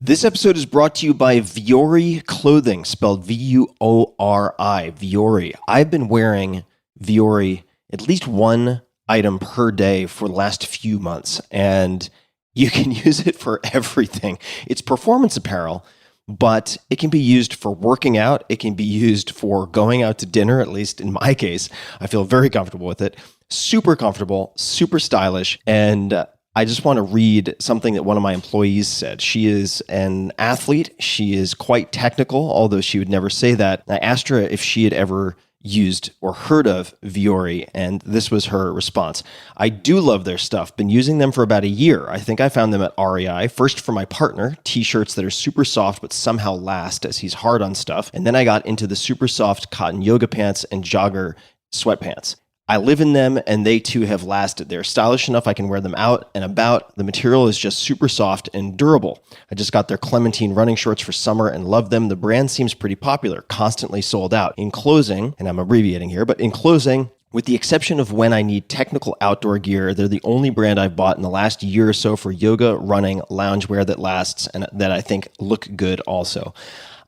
This episode is brought to you by Vuori Clothing, spelled V-U-O-R-I, Vuori. I've been wearing Vuori at least one item per day for the last few months, and you can use it for everything. It's performance apparel, but it can be used for working out. It can be used for going out to dinner, at least in my case. I feel very comfortable with it. Super comfortable, super stylish, and I just want to read something that one of my employees said. She is an athlete. She is quite technical, although she would never say that. I asked her if she had ever used or heard of Vuori, and this was her response. I do love their stuff. Been using them for about a year. I think I found them at REI. First for my partner, t-shirts that are super soft but somehow last as he's hard on stuff. And then I got into the super soft cotton yoga pants and jogger sweatpants. I live in them, and they too have lasted. They're stylish enough I can wear them out and about. The material is just super soft and durable. I just got their Clementine running shorts for summer and love them. The brand seems pretty popular, constantly sold out. In closing, and I'm abbreviating here, but in closing, with the exception of when I need technical outdoor gear, they're the only brand I've bought in the last year or so for yoga, running, loungewear that lasts and that I think look good also.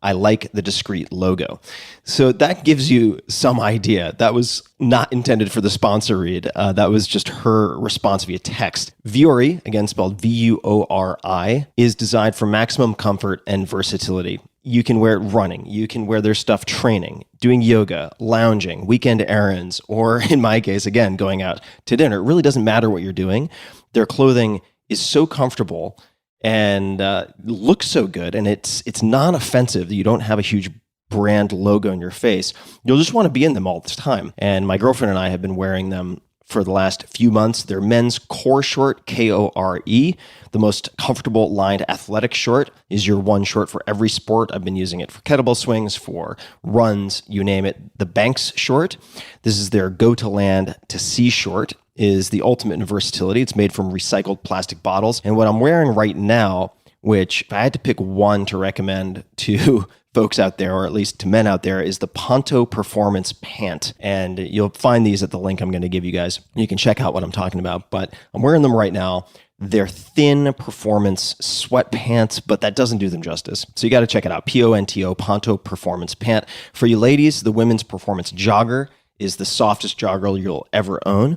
I like the discreet logo. So that gives you some idea. That was not intended for the sponsor read. That was just her response via text. Vuori, again spelled V-U-O-R-I, is designed for maximum comfort and versatility. You can wear it running. You can wear their stuff training, doing yoga, lounging, weekend errands, or in my case, again, going out to dinner. It really doesn't matter what you're doing. Their clothing is so comfortable and looks so good, and it's non-offensive that you don't have a huge brand logo in your face. You'll just want to be in them all the time. And my girlfriend and I have been wearing them for the last few months. They're men's core short, K-O-R-E. The most comfortable lined athletic short is your one short for every sport. I've been using it for kettlebell swings, for runs, you name it. The Banks short, this is their go to land to sea short, is the ultimate in versatility. It's made from recycled plastic bottles. And what I'm wearing right now, which if I had to pick one to recommend to folks out there, or at least to men out there, is the Ponto Performance Pant. And you'll find these at the link I'm going to give you guys. You can check out what I'm talking about, but I'm wearing them right now. They're thin performance sweatpants, but that doesn't do them justice. So you got to check it out. P-O-N-T-O, Ponto Performance Pant. For you ladies, the women's performance jogger is the softest jogger you'll ever own.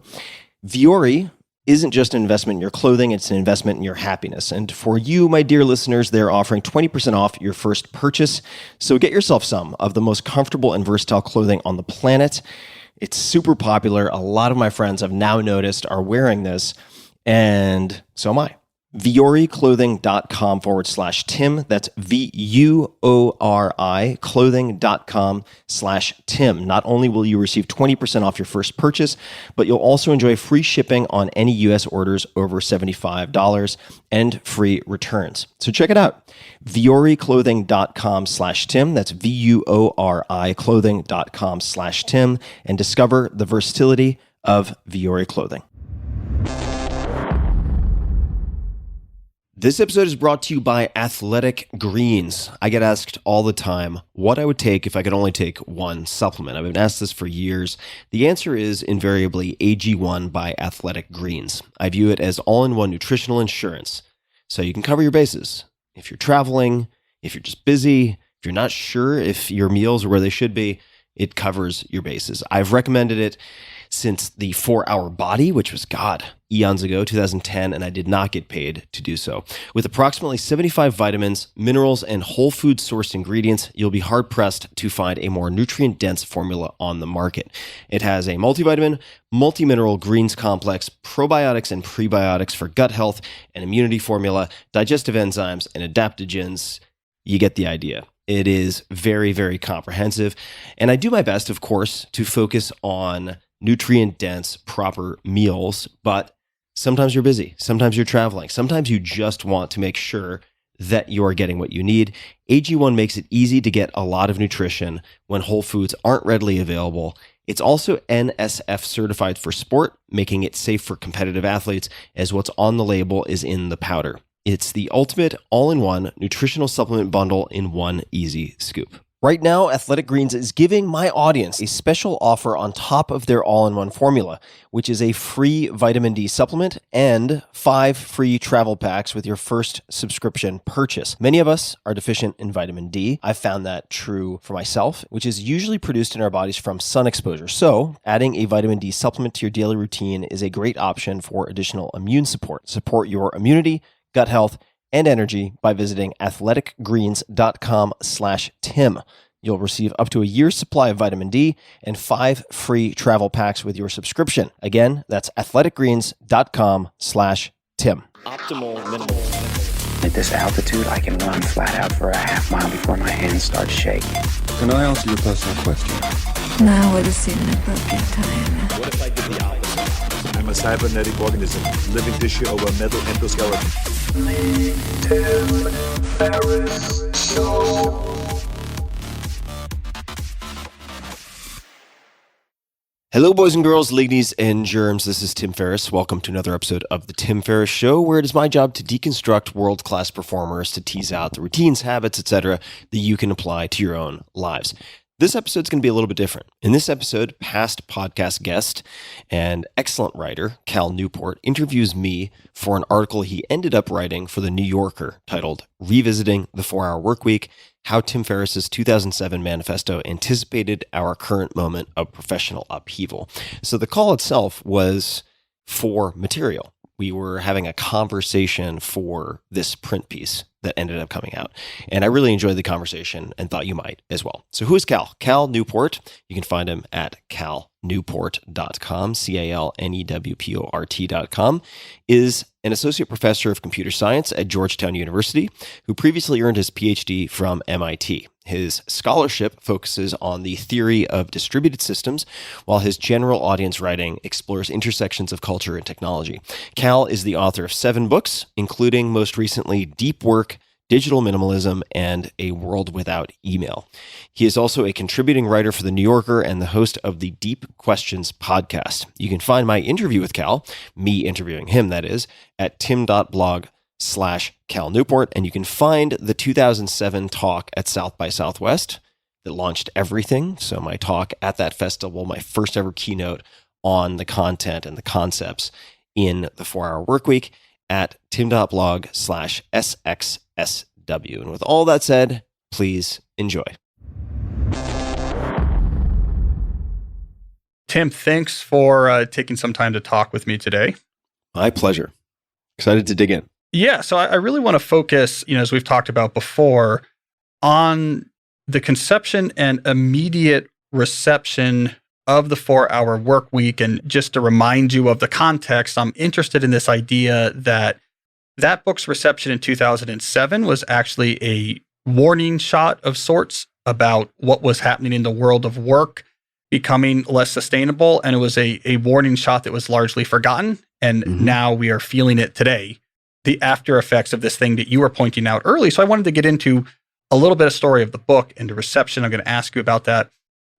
Vuori isn't just an investment in your clothing, it's an investment in your happiness. And for you, my dear listeners, they're offering 20% off your first purchase. So get yourself some of the most comfortable and versatile clothing on the planet. It's super popular. A lot of my friends I've now noticed are wearing this, and so am I. VuoriClothing.com/Tim. That's VUORI clothing.com/Tim. Not only will you receive 20% off your first purchase, but you'll also enjoy free shipping on any U.S. orders over $75 and free returns. So check it out. VuoriClothing.com/Tim. That's VUORI clothing.com/Tim, and discover the versatility of Vuori Clothing. This episode is brought to you by Athletic Greens. I get asked all the time what I would take if I could only take one supplement. I've been asked this for years. The answer is invariably AG1 by Athletic Greens. I view it as all-in-one nutritional insurance, so you can cover your bases. If you're traveling, if you're just busy, if you're not sure if your meals are where they should be, it covers your bases. I've recommended it since the 4-Hour Body, which was, eons ago, 2010, and I did not get paid to do so. With approximately 75 vitamins, minerals, and whole food sourced ingredients, you'll be hard-pressed to find a more nutrient-dense formula on the market. It has a multivitamin, multi-mineral greens complex, probiotics and prebiotics for gut health, an immunity formula, digestive enzymes, and adaptogens. You get the idea. It is very, very comprehensive. And I do my best, of course, to focus on nutrient-dense, proper meals, but sometimes you're busy, sometimes you're traveling, sometimes you just want to make sure that you're getting what you need. AG1 makes it easy to get a lot of nutrition when whole foods aren't readily available. It's also NSF certified for sport, making it safe for competitive athletes, as what's on the label is in the powder. It's the ultimate all-in-one nutritional supplement bundle in one easy scoop. Right now, Athletic Greens is giving my audience a special offer on top of their all-in-one formula, which is a free vitamin D supplement and 5 free travel packs with your first subscription purchase. Many of us are deficient in vitamin D. I've found that true for myself, which is usually produced in our bodies from sun exposure. So, adding a vitamin D supplement to your daily routine is a great option for additional immune support. Support your immunity, gut health, and energy by visiting athleticgreens.com/Tim. You'll receive up to a year's supply of vitamin D and 5 free travel packs with your subscription. Again, that's athleticgreens.com/Tim. Optimal minimal. At this altitude, I can run flat out for a half mile before my hands start shaking. Can I ask you a personal question? Now would seem an appropriate time. What if I did the opposite? I'm a cybernetic organism, living tissue over metal endoskeleton. Ferriss Show. Hello, boys and girls, ladies and germs. This is Tim Ferriss. Welcome to another episode of The Tim Ferriss Show, where it is my job to deconstruct world-class performers, to tease out the routines, habits, etc. that you can apply to your own lives. This episode is going to be a little bit different. In this episode, past podcast guest and excellent writer, Cal Newport, interviews me for an article he ended up writing for The New Yorker titled Revisiting the 4-Hour Workweek, How Tim Ferriss's 2007 Manifesto Anticipated Our Current Moment of Professional Upheaval. So the call itself was for material. We were having a conversation for this print piece that ended up coming out. And I really enjoyed the conversation and thought you might as well. So who is Cal? Cal Newport. You can find him at calnewport.com, calnewport.com, is an associate professor of computer science at Georgetown University, who previously earned his PhD from MIT. His scholarship focuses on the theory of distributed systems, while his general audience writing explores intersections of culture and technology. Cal is the author of 7 books, including most recently Deep Work, Digital Minimalism, and A World Without Email. He is also a contributing writer for The New Yorker and the host of the Deep Questions podcast. You can find my interview with Cal, me interviewing him, that is, at tim.blog/Cal Newport, and you can find the 2007 talk at South by Southwest that launched everything. So my talk at that festival, my first ever keynote on the content and the concepts in the 4-Hour Workweek at tim.blog/SXSW. And with all that said, please enjoy. Tim, thanks for taking some time to talk with me today. My pleasure. Excited to dig in. Yeah, so I really want to focus, as we've talked about before, on the conception and immediate reception of the 4-Hour Workweek. And just to remind you of the context, I'm interested in this idea that book's reception in 2007 was actually a warning shot of sorts about what was happening in the world of work becoming less sustainable. And it was a warning shot that was largely forgotten. And now we are feeling it today, the after effects of this thing that you were pointing out early. So I wanted to get into a little bit of story of the book and the reception. I'm going to ask you about that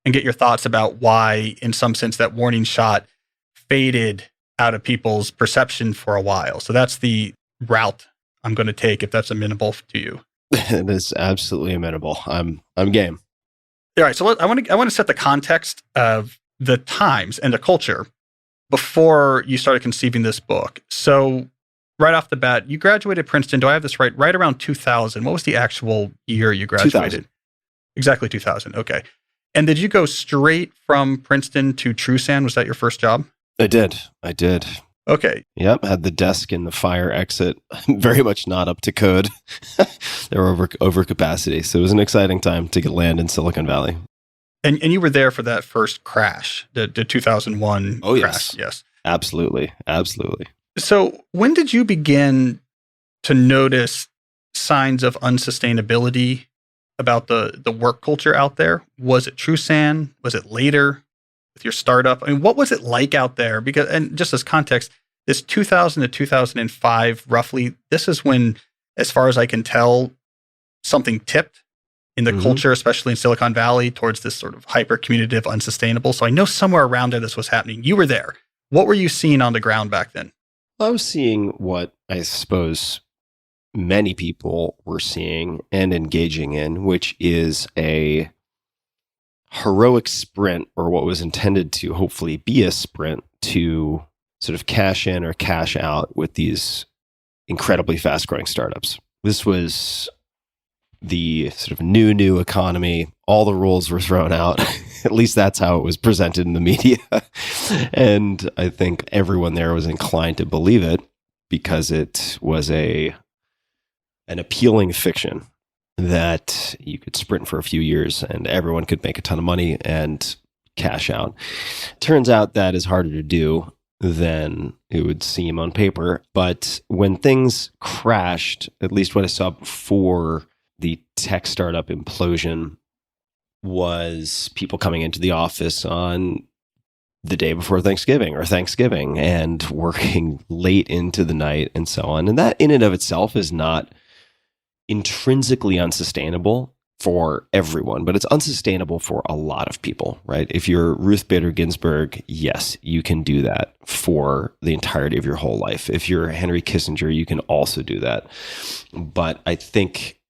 and get your thoughts about why, in some sense, that warning shot faded out of people's perception for a while. So that's the route I'm going to take, if that's amenable to you. It is absolutely amenable. I'm game. All right. So I want to set the context of the times and the culture before you started conceiving this book. So right off the bat, you graduated Princeton. Do I have this right? Right around 2000. What was the actual year you graduated? 2000. Exactly 2000. Okay. And did you go straight from Princeton to Trusan? Was that your first job? I did. Okay. Yep. Had the desk in the fire exit. Very much not up to code. They were over capacity. So it was an exciting time to land in Silicon Valley. And you were there for that first crash, the 2001 crash. Yes. Absolutely. So when did you begin to notice signs of unsustainability about the work culture out there? Was it Trusan? Was it later with your startup? I mean, what was it like out there? Because, and just as context, this 2000 to 2005, roughly, this is when, as far as I can tell, something tipped in the culture, especially in Silicon Valley, towards this sort of hyper-commutative, unsustainable. So I know somewhere around there this was happening. You were there. What were you seeing on the ground back then? I was seeing what I suppose many people were seeing and engaging in, which is a heroic sprint, or what was intended to hopefully be a sprint, to sort of cash in or cash out with these incredibly fast growing startups. This was the sort of new economy. All the rules were thrown out. At least that's how it was presented in the media. And I think everyone there was inclined to believe it because it was an appealing fiction that you could sprint for a few years and everyone could make a ton of money and cash out. Turns out that is harder to do than it would seem on paper. But when things crashed, at least what I saw before the tech startup implosion, was people coming into the office on the day before Thanksgiving or Thanksgiving and working late into the night and so on. And that in and of itself is not intrinsically unsustainable for everyone, but it's unsustainable for a lot of people, right? If you're Ruth Bader Ginsburg, yes, you can do that for the entirety of your whole life. If you're Henry Kissinger, you can also do that. But I think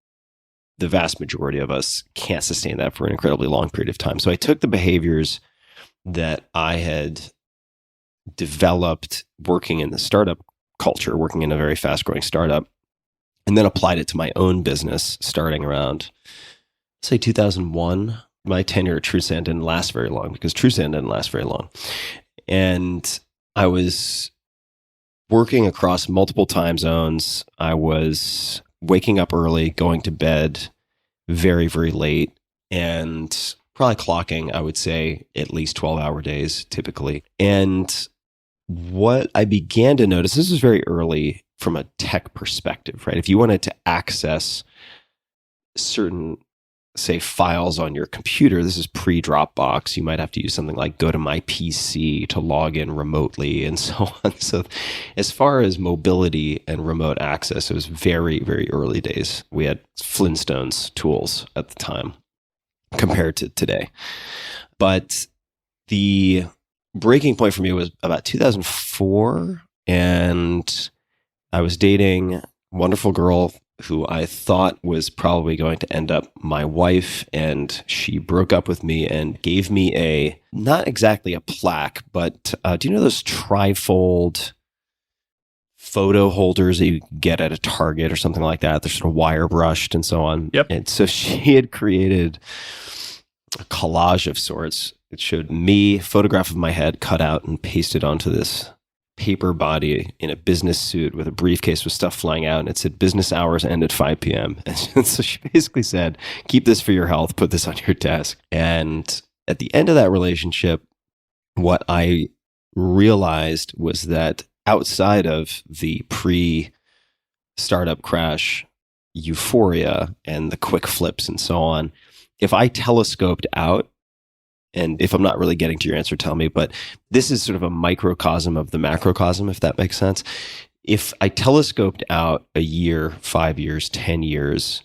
the vast majority of us can't sustain that for an incredibly long period of time. So I took the behaviors that I had developed working in the startup culture, working in a very fast growing startup, and then applied it to my own business starting around, say, 2001. My tenure at TrueSand didn't last very long because TrueSand didn't last very long. And I was working across multiple time zones. I was waking up early, going to bed very, very late, and probably clocking, I would say, at least 12-hour days typically. And what I began to notice, this was very early from a tech perspective, right? If you wanted to access certain, say, files on your computer, this is pre-Dropbox, you might have to use something like Go to My PC to log in remotely and so on. So as far as mobility and remote access, it was very, very early days. We had Flintstones tools at the time compared to today. But the breaking point for me was about 2004, and I was dating a wonderful girl who I thought was probably going to end up my wife, and she broke up with me and gave me not exactly a plaque, but do you know those trifold photo holders that you get at a Target or something like that? They're sort of wire brushed and so on. Yep. And so she had created a collage of sorts. It showed me, photograph of my head cut out and pasted onto this paper body in a business suit with a briefcase with stuff flying out, and it said business hours end at 5 p.m. And so she basically said, keep this for your health, put this on your desk. And at the end of that relationship, what I realized was that outside of the pre-startup crash euphoria and the quick flips and so on, if I telescoped out, and if I'm not really getting to your answer, tell me, but this is sort of a microcosm of the macrocosm, if that makes sense. If I telescoped out a year, 5 years, 10 years,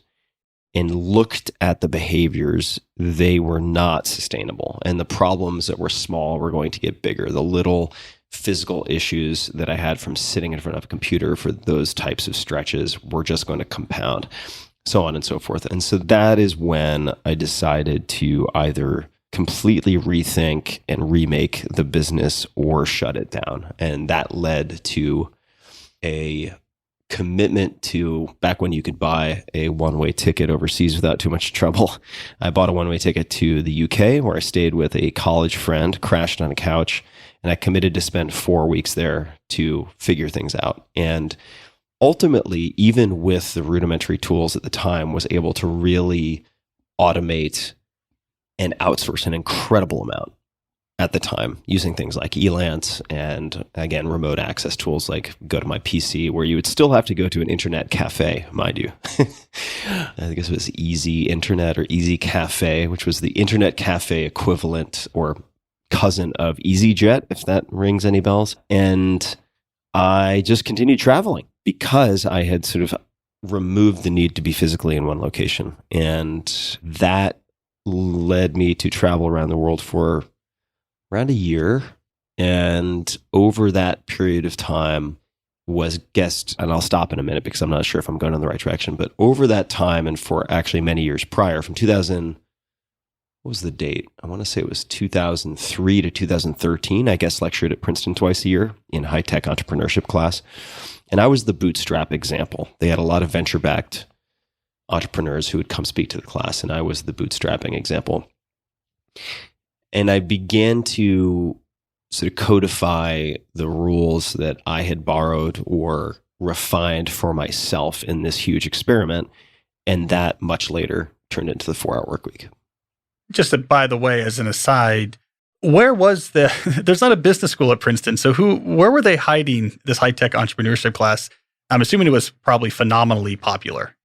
and looked at the behaviors, they were not sustainable. And the problems that were small were going to get bigger. The little physical issues that I had from sitting in front of a computer for those types of stretches were just going to compound, so on and so forth. And so that is when I decided to either completely rethink and remake the business or shut it down. And that led to a commitment to, back when you could buy a one-way ticket overseas without too much trouble, I bought a one-way ticket to the UK, where I stayed with a college friend, crashed on a couch, and I committed to spend 4 weeks there to figure things out. And ultimately, even with the rudimentary tools at the time, was able to really automate and outsource an incredible amount at the time, using things like Elance and, again, remote access tools like Go to My PC, where you would still have to go to an internet cafe, mind you. I think it was Easy Internet or Easy Cafe, which was the internet cafe equivalent or cousin of EasyJet, if that rings any bells. And I just continued traveling because I had sort of removed the need to be physically in one location. And that led me to travel around the world for around a year. And over that period of time was guessed, and I'll stop in a minute because I'm not sure if I'm going in the right direction, but over that time and for actually many years prior, from 2000, what was the date? I want to say it was 2003 to 2013. I guest lectured at Princeton twice a year in high-tech entrepreneurship class. And I was the bootstrap example. They had a lot of venture-backed entrepreneurs who would come speak to the class, and I was the bootstrapping example. And I began to sort of codify the rules that I had borrowed or refined for myself in this huge experiment. And that much later turned into the 4-hour work week. Just by the way, as an aside, where was there's not a business school at Princeton. So where were they hiding this high-tech entrepreneurship class? I'm assuming it was probably phenomenally popular.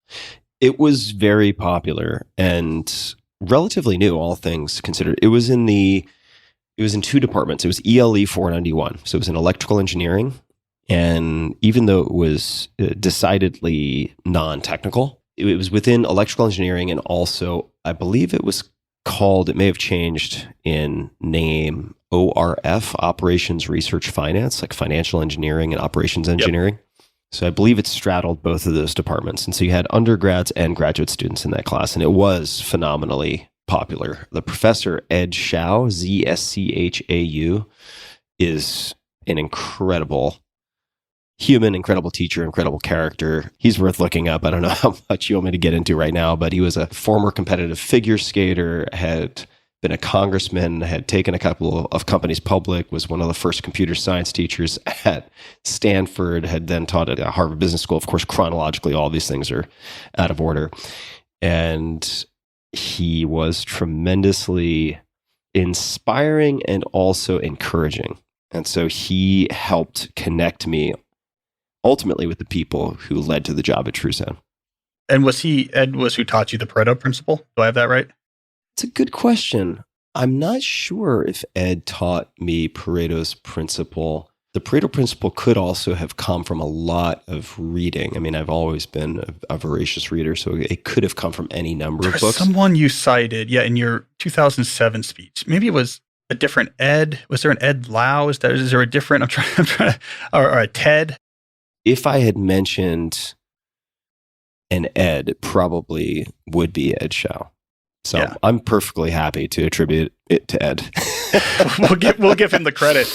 It was very popular and relatively new, all things considered. It was in 2 departments. It was ELE 491. So it was in electrical engineering. And even though it was decidedly non-technical, it was within electrical engineering, and also I believe it was called, it may have changed in name, ORF, Operations Research Finance, like financial engineering and operations engineering. Yep. So I believe it straddled both of those departments. And so you had undergrads and graduate students in that class, and it was phenomenally popular. The professor, Ed Zschau, Zschau, is an incredible human, incredible teacher, incredible character. He's worth looking up. I don't know how much you want me to get into right now, but he was a former competitive figure skater, had been a congressman, had taken a couple of companies public, was one of the first computer science teachers at Stanford, had then taught at Harvard Business School. Of course, chronologically, all these things are out of order. And he was tremendously inspiring and also encouraging. And so he helped connect me ultimately with the people who led to the job at TrueSound. And Ed was who taught you the Pareto principle? Do I have that right? It's a good question. I'm not sure if Ed taught me Pareto's principle. The Pareto principle could also have come from a lot of reading. I mean, I've always been a voracious reader, so it could have come from any number of books. Someone you cited, in your 2007 speech. Maybe it was a different Ed. Was there an Ed Lau? Is there a different? I'm trying, or a Ted? If I had mentioned an Ed, it probably would be Ed Zschau. So yeah. I'm perfectly happy to attribute it to Ed. we'll give him the credit.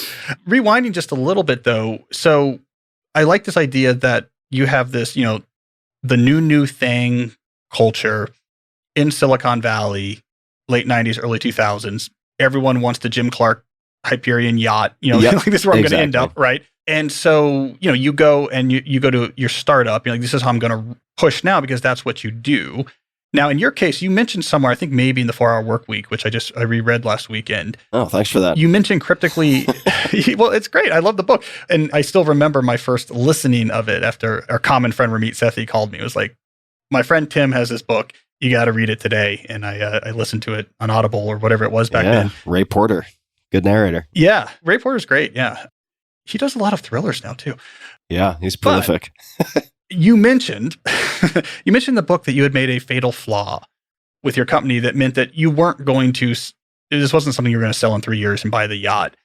Rewinding just a little bit though. So I like this idea that you have this, the new thing culture in Silicon Valley, late 90s, early 2000s. Everyone wants the Jim Clark Hyperion yacht, Yep, like this is where I'm going to end exactly. up, right? And so, you go and you go to your startup, you're like, this is how I'm going to push now because that's what you do. Now, in your case, you mentioned somewhere, I think maybe in the 4-hour work week, which I reread last weekend. Oh, thanks for that. You mentioned cryptically, well, it's great. I love the book. And I still remember my first listening of it after our common friend Ramit Sethi called me. It was like, my friend Tim has this book. You got to read it today. And I listened to it on Audible or whatever it was back then. Ray Porter, good narrator. Yeah, Ray Porter's great. Yeah. He does a lot of thrillers now too. Yeah, he's prolific. You mentioned the book that you had made a fatal flaw with your company that meant that you weren't going to, this wasn't something you were going to sell in 3 years and buy the yacht.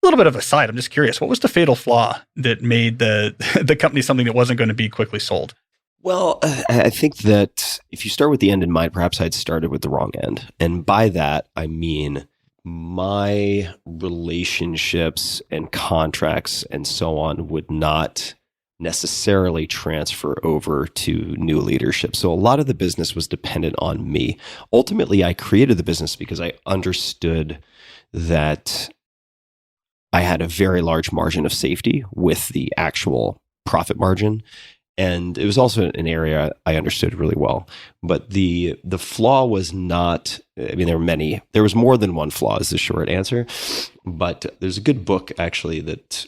A little bit of a side. I'm just curious. What was the fatal flaw that made the company something that wasn't going to be quickly sold? Well, I think that if you start with the end in mind, perhaps I'd started with the wrong end. And by that, I mean my relationships and contracts and so on would not necessarily transfer over to new leadership. So a lot of the business was dependent on me. Ultimately, I created the business because I understood that I had a very large margin of safety with the actual profit margin. And it was also an area I understood really well. But the flaw was not, I mean, there was more than one flaw is the short answer. But there's a good book actually that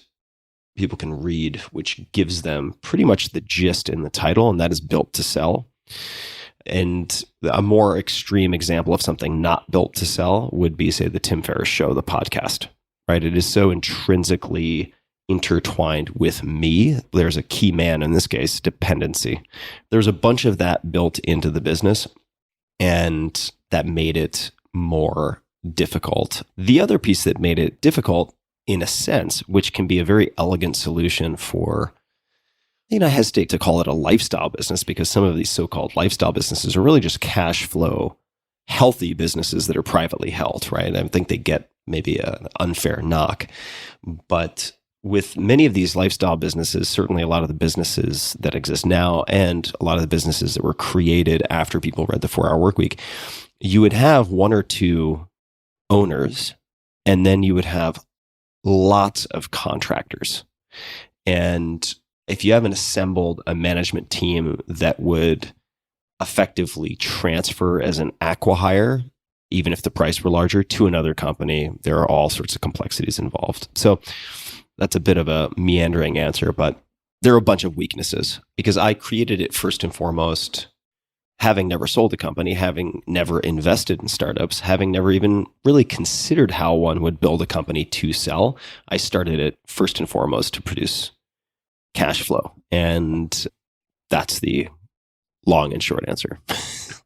people can read, which gives them pretty much the gist in the title, and that is Built to Sell. And a more extreme example of something not built to sell would be, say, the Tim Ferriss Show, the podcast, right? It is so intrinsically intertwined with me. There's a key man, in this case, dependency. There's a bunch of that built into the business, and that made it more difficult. The other piece that made it difficult, in a sense, which can be a very elegant solution for, I hesitate to call it a lifestyle business, because some of these so-called lifestyle businesses are really just cash flow healthy businesses that are privately held, right? I think they get maybe an unfair knock. But with many of these lifestyle businesses, certainly a lot of the businesses that exist now and a lot of the businesses that were created after people read the 4-Hour Workweek, you would have one or two owners, and then you would have lots of contractors. And if you haven't assembled a management team that would effectively transfer as an acqui-hire, even if the price were larger, to another company, there are all sorts of complexities involved. So that's a bit of a meandering answer, but there are a bunch of weaknesses because I created it first and foremost, having never sold a company, having never invested in startups, having never even really considered how one would build a company to sell. I started it first and foremost to produce cash flow. And that's the long and short answer.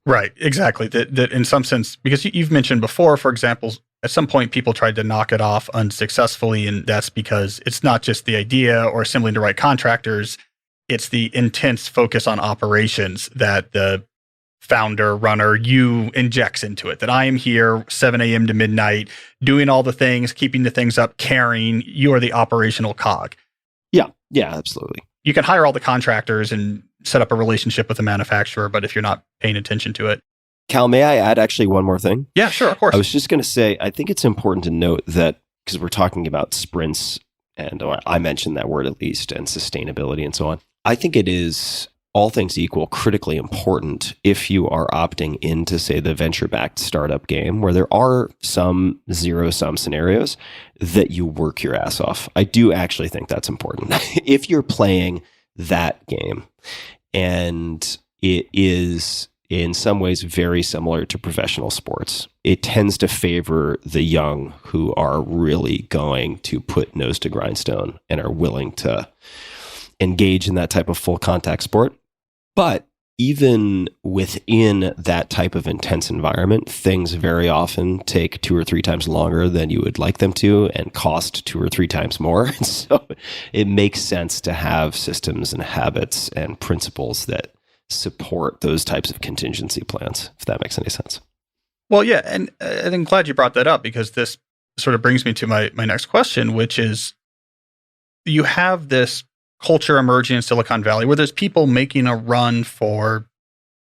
Right, exactly. That in some sense, because you've mentioned before, for example, at some point people tried to knock it off unsuccessfully, and that's because it's not just the idea or assembling the right contractors, it's the intense focus on operations that the founder, runner, you injects into it. That I am here 7 a.m. to midnight, doing all the things, keeping the things up, caring. You are the operational cog. Yeah, absolutely. You can hire all the contractors and set up a relationship with the manufacturer, but if you're not paying attention to it. Cal, may I add actually one more thing? Yeah, sure, of course. I was just going to say, I think it's important to note that because we're talking about sprints, and I mentioned that word at least, and sustainability and so on. I think it is, all things equal, critically important if you are opting into, say, the venture-backed startup game, where there are some zero-sum scenarios, that you work your ass off. I do actually think that's important. If you're playing that game, and it is in some ways very similar to professional sports, it tends to favor the young who are really going to put nose to grindstone and are willing to engage in that type of full contact sport. But even within that type of intense environment, things very often take 2 or 3 times longer than you would like them to and cost 2 or 3 times more. So it makes sense to have systems and habits and principles that support those types of contingency plans, if that makes any sense. Well, yeah, and I'm glad you brought that up because this sort of brings me to my next question, which is you have this culture emerging in Silicon Valley where there's people making a run for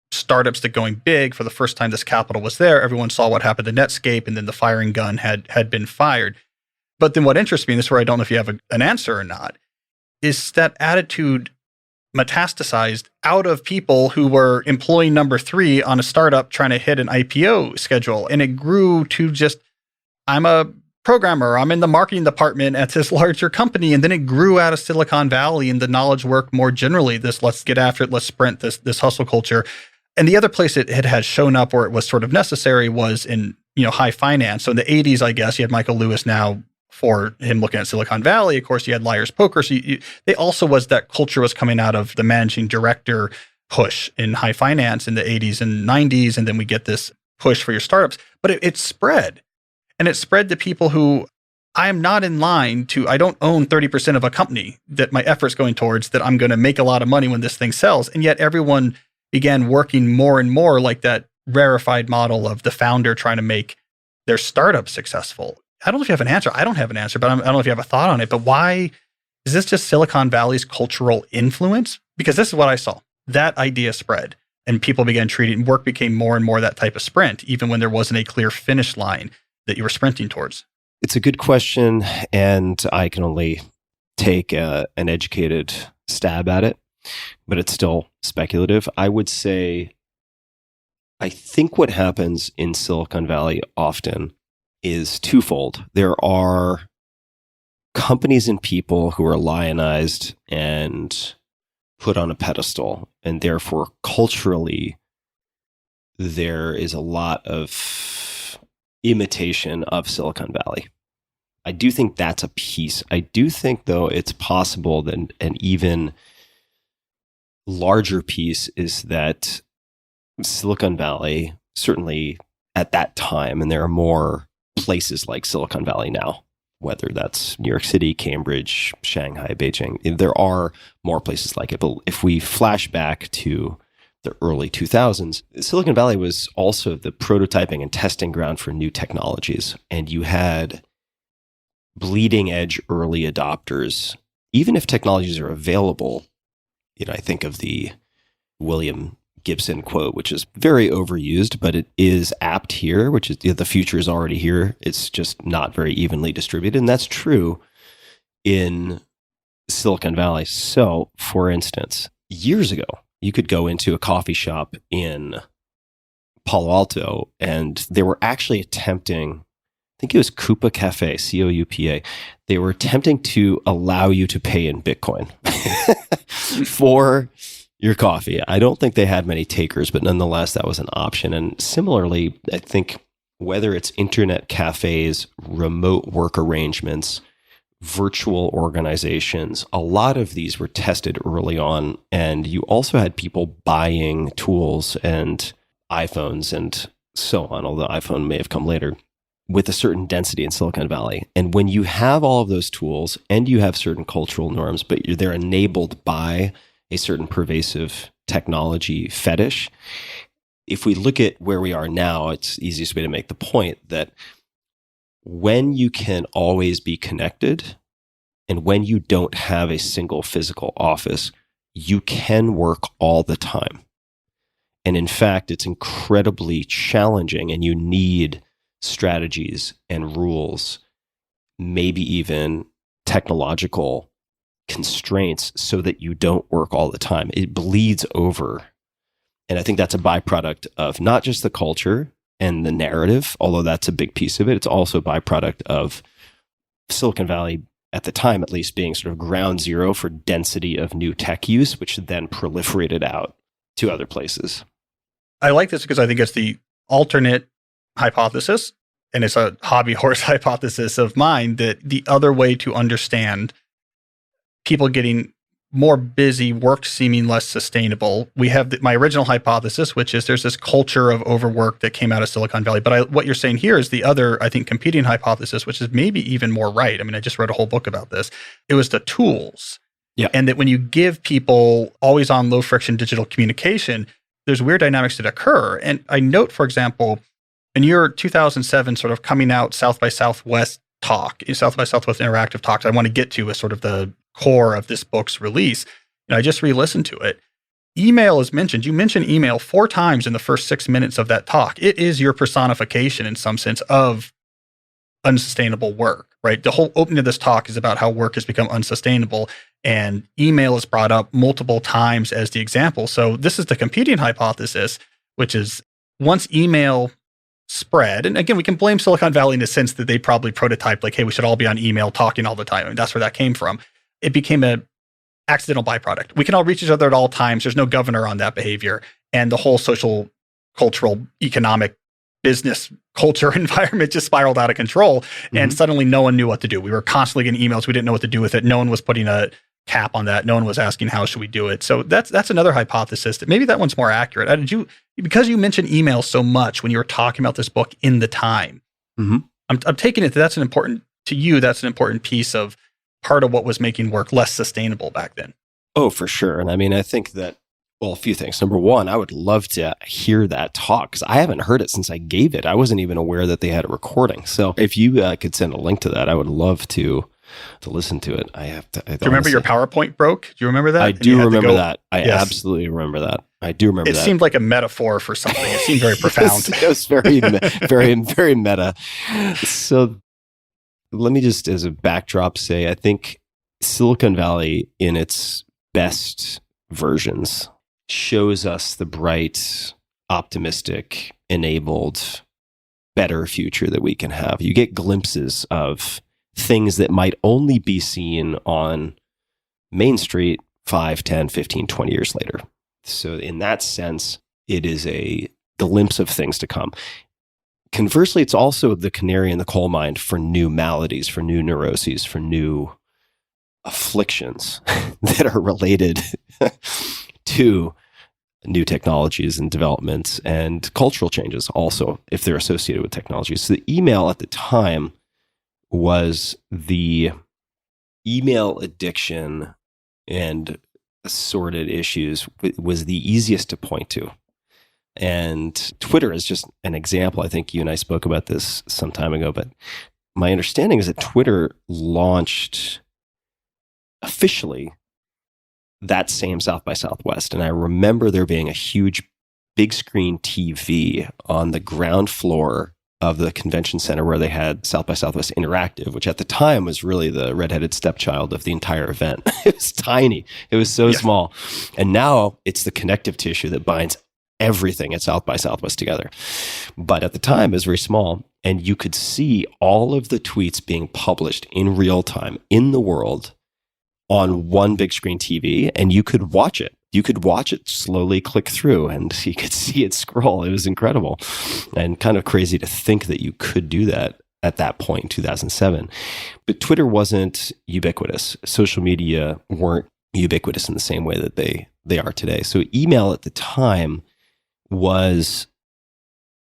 startups that going big. For the first time this capital was there, everyone saw what happened to Netscape, and then the firing gun had been fired. But then what interests me, and this is where I don't know if you have an answer or not, is that attitude metastasized out of people who were employee number 3 on a startup trying to hit an IPO schedule. And it grew to just, I'm a programmer, I'm in the marketing department at this larger company. And then it grew out of Silicon Valley and the knowledge work more generally, this let's get after it, let's sprint, this hustle culture. And the other place it had shown up where it was sort of necessary was in, high finance. So in the 80s, I guess, you had Michael Lewis now for him looking at Silicon Valley. Of course, you had Liar's Poker. So they also was that culture was coming out of the managing director push in high finance in the 80s and 90s. And then we get this push for your startups. But it spread. And it spread to people who I am not in line to, I don't own 30% of a company that my effort's going towards, that I'm going to make a lot of money when this thing sells. And yet everyone began working more and more like that rarefied model of the founder trying to make their startup successful. I don't know if you have an answer. I don't have an answer, but I don't know if you have a thought on it. But why is this just Silicon Valley's cultural influence? Because this is what I saw. That idea spread and people began treating, work became more and more that type of sprint, even when there wasn't a clear finish line that you were sprinting towards. It's a good question, and I can only take an educated stab at it, but it's still speculative. I would say, I think what happens in Silicon Valley often is twofold. There are companies and people who are lionized and put on a pedestal, and therefore culturally there is a lot of imitation of Silicon Valley. I do think that's a piece. I do think, though, it's possible that an even larger piece is that Silicon Valley, certainly at that time, and there are more places like Silicon Valley now, whether that's New York City, Cambridge, Shanghai, Beijing, there are more places like it. But if we flash back to the early 2000s, Silicon Valley was also the prototyping and testing ground for new technologies. And you had bleeding edge early adopters. Even if technologies are available, I think of the William Gibson quote, which is very overused, but it is apt here, which is the future is already here. It's just not very evenly distributed. And that's true in Silicon Valley. So, for instance, years ago, you could go into a coffee shop in Palo Alto and they were actually attempting, I think it was Coupa Cafe, Coupa. They were attempting to allow you to pay in Bitcoin for your coffee. I don't think they had many takers, but nonetheless, that was an option. And similarly, I think whether it's internet cafes, remote work arrangements, virtual organizations, a lot of these were tested early on. And you also had people buying tools and iPhones and so on, although iPhone may have come later, with a certain density in Silicon Valley. And when you have all of those tools and you have certain cultural norms, but they're enabled by a certain pervasive technology fetish, if we look at where we are now, it's the easiest way to make the point that when you can always be connected and when you don't have a single physical office, you can work all the time. And in fact, it's incredibly challenging and you need strategies and rules, maybe even technological constraints so that you don't work all the time. It bleeds over. And I think that's a byproduct of not just the culture and the narrative, although that's a big piece of it. It's also a byproduct of Silicon Valley, at the time at least, being sort of ground zero for density of new tech use, which then proliferated out to other places. I like this because I think it's the alternate hypothesis, and it's a hobby horse hypothesis of mine, that the other way to understand people getting more busy, work seeming less sustainable. We have my original hypothesis, which is there's this culture of overwork that came out of Silicon Valley. But what you're saying here is the other, I think, competing hypothesis, which is maybe even more right. I mean, I just wrote a whole book about this. It was the tools. Yeah. And that when you give people always on low friction digital communication, there's weird dynamics that occur. And I note, for example, in your 2007 sort of coming out South by Southwest talk, South by Southwest interactive talks, I want to get to as sort of the core of this book's release. And I just re-listened to it. Email is mentioned. You mentioned email 4 times in the first 6 minutes of that talk. It is your personification in some sense of unsustainable work, right? The whole opening of this talk is about how work has become unsustainable, and email is brought up multiple times as the example. So this is the competing hypothesis, which is once email spread, and again, we can blame Silicon Valley in the sense that they probably prototyped like, hey, we should all be on email talking all the time. I mean, that's where that came from. It became an accidental byproduct. We can all reach each other at all times. There's no governor on that behavior. And the whole social, cultural, economic, business culture environment just spiraled out of control. Mm-hmm. And suddenly no one knew what to do. We were constantly getting emails. We didn't know what to do with it. No one was putting a cap on that. No one was asking, how should we do it? So that's another hypothesis that maybe that one's more accurate. Because you mentioned email so much when you were talking about this book in the time, mm-hmm. I'm taking it that that's an important piece of part of what was making work less sustainable back then. Oh, for sure. And I mean, I think that, well, a few things. Number one, I would love to hear that talk because I haven't heard it since I gave it. I wasn't even aware that they had a recording. So if you could send a link to that, I would love to listen to it. Do you remember your PowerPoint broke? Do you remember that? I do remember that. I absolutely remember that. I do remember that. It seemed like a metaphor for something. It seemed very profound. It was very, very, very meta. So let me just, as a backdrop, say, I think Silicon Valley in its best versions shows us the bright, optimistic, enabled, better future that we can have. You get glimpses of things that might only be seen on Main Street 5, 10, 15, 20 years later. So in that sense, it is a glimpse of things to come. Conversely, it's also the canary in the coal mine for new maladies, for new neuroses, for new afflictions that are related to new technologies and developments and cultural changes also, if they're associated with technology. So the email at the time was the email addiction and assorted issues was the easiest to point to. And Twitter is just an example. I think you and I spoke about this some time ago, but my understanding is that Twitter launched officially that same South by Southwest. And I remember there being a huge big screen TV on the ground floor of the convention center where they had South by Southwest Interactive, which at the time was really the redheaded stepchild of the entire event. It was tiny. It was so small. And now it's the connective tissue that binds everything at South by Southwest together. But at the time, it was very small. And you could see all of the tweets being published in real time in the world on one big screen TV, and you could watch it. You could watch it slowly click through, and you could see it scroll. It was incredible and kind of crazy to think that you could do that at that point in 2007. But Twitter wasn't ubiquitous. Social media weren't ubiquitous in the same way that they are today. So email at the time was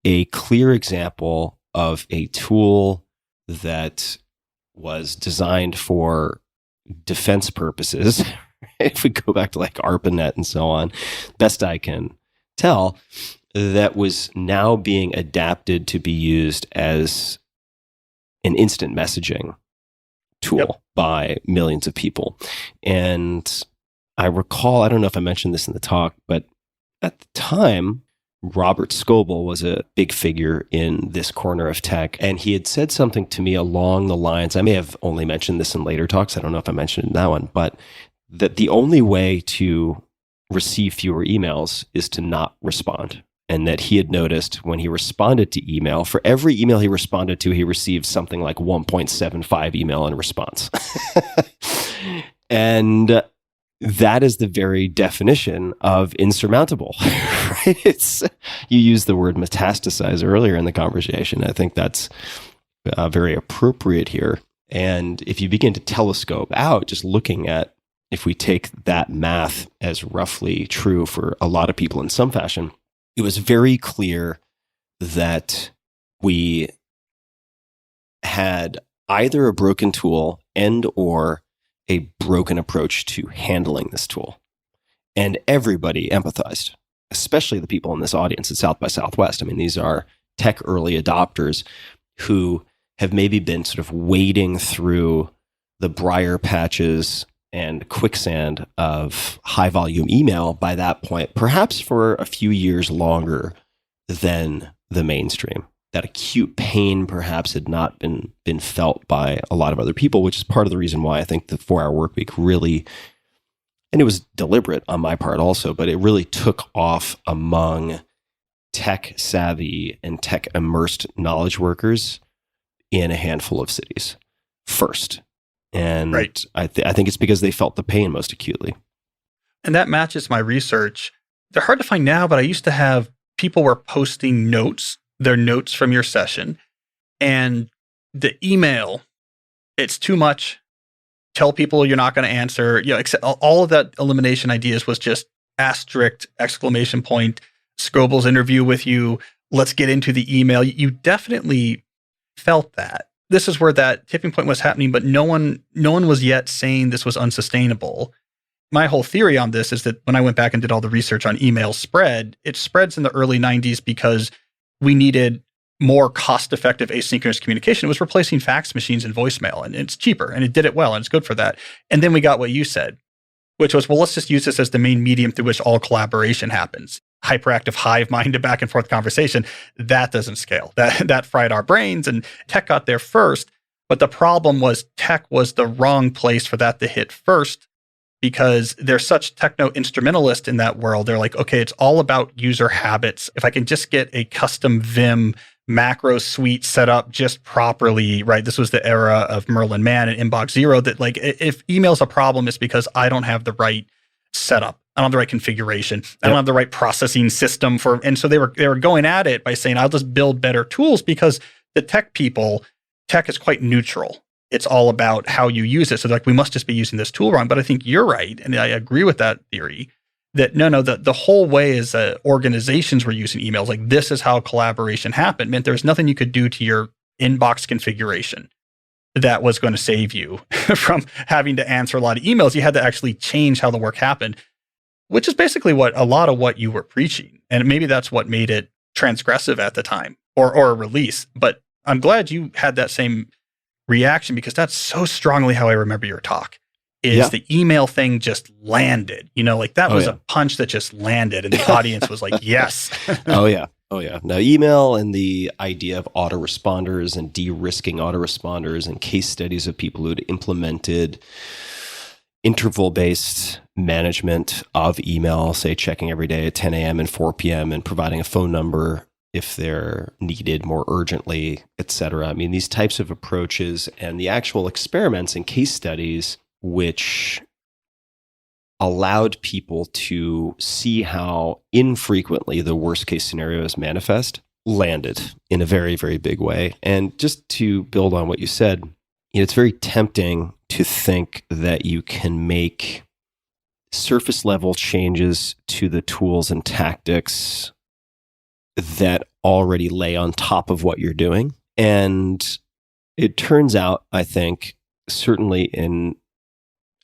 a clear example of a tool that was designed for defense purposes. If we go back to like ARPANET and so on, best I can tell, that was now being adapted to be used as an instant messaging tool by millions of people. And I recall, I don't know if I mentioned this in the talk, but at the time, Robert Scoble was a big figure in this corner of tech, and he had said something to me along the lines, I may have only mentioned this in later talks, I don't know if I mentioned it in that one, but that the only way to receive fewer emails is to not respond. And that he had noticed when he responded to email, for every email he responded to, he received something like 1.75 email in response. And that is the very definition of insurmountable, right? You used the word metastasize earlier in the conversation. I think that's very appropriate here. And if you begin to telescope out, just looking at, if we take that math as roughly true for a lot of people in some fashion, it was very clear that we had either a broken tool and or a broken approach to handling this tool. And everybody empathized, especially the people in this audience at South by Southwest. I mean, these are tech early adopters who have maybe been sort of wading through the briar patches and quicksand of high volume email by that point, perhaps for a few years longer than the mainstream. That acute pain perhaps had not been felt by a lot of other people, which is part of the reason why I think the 4-Hour Workweek really, and it was deliberate on my part also, but it really took off among tech savvy and tech immersed knowledge workers in a handful of cities first. And right. I think it's because they felt the pain most acutely. And that matches my research. They're hard to find now, but I used to have people were posting notes, their notes from your session, and the email, it's too much. Tell people you're not going to answer. You know, except all of that elimination ideas was just asterisk, exclamation point, Scoble's interview with you. Let's get into the email. You definitely felt that. This is where that tipping point was happening, but no one was yet saying this was unsustainable. My whole theory on this is that when I went back and did all the research on email spread, it spreads in the early 90s because we needed more cost-effective asynchronous communication. It was replacing fax machines and voicemail, and it's cheaper, and it did it well, and it's good for that. And then we got what you said, which was, well, let's just use this as the main medium through which all collaboration happens. Hyperactive hive mind to back and forth conversation, that doesn't scale. That fried our brains, and tech got there first. But the problem was tech was the wrong place for that to hit first because they're such techno-instrumentalist in that world. They're like, okay, it's all about user habits. If I can just get a custom Vim macro suite set up just properly, right? This was the era of Merlin Mann and Inbox Zero, that like, if email's a problem, it's because I don't have the right setup. I don't have the right configuration. I don't have the right processing system for, and so they were going at it by saying, I'll just build better tools because the tech is quite neutral. It's all about how you use it. So like, we must just be using this tool wrong. But I think you're right. And I agree with that theory that the whole way is that organizations were using emails. Like, this is how collaboration happened. Meant there's nothing you could do to your inbox configuration that was going to save you from having to answer a lot of emails. You had to actually change how the work happened. which is basically what a lot of what you were preaching. And maybe that's what made it transgressive at the time or a release. But I'm glad you had that same reaction, because that's so strongly how I remember your talk. The email thing just landed, like that was a punch that just landed, and the audience was like, yes. Oh yeah. Now, email and the idea of autoresponders and de-risking autoresponders and case studies of people who had implemented interval-based management of email, say checking every day at 10 a.m. and 4 p.m. and providing a phone number if they're needed more urgently, et cetera. I mean, these types of approaches and the actual experiments and case studies which allowed people to see how infrequently the worst case scenarios manifest landed in a very, very big way. And just to build on what you said, it's very tempting to think that you can make surface level changes to the tools and tactics that already lay on top of what you're doing. And it turns out, I think, certainly in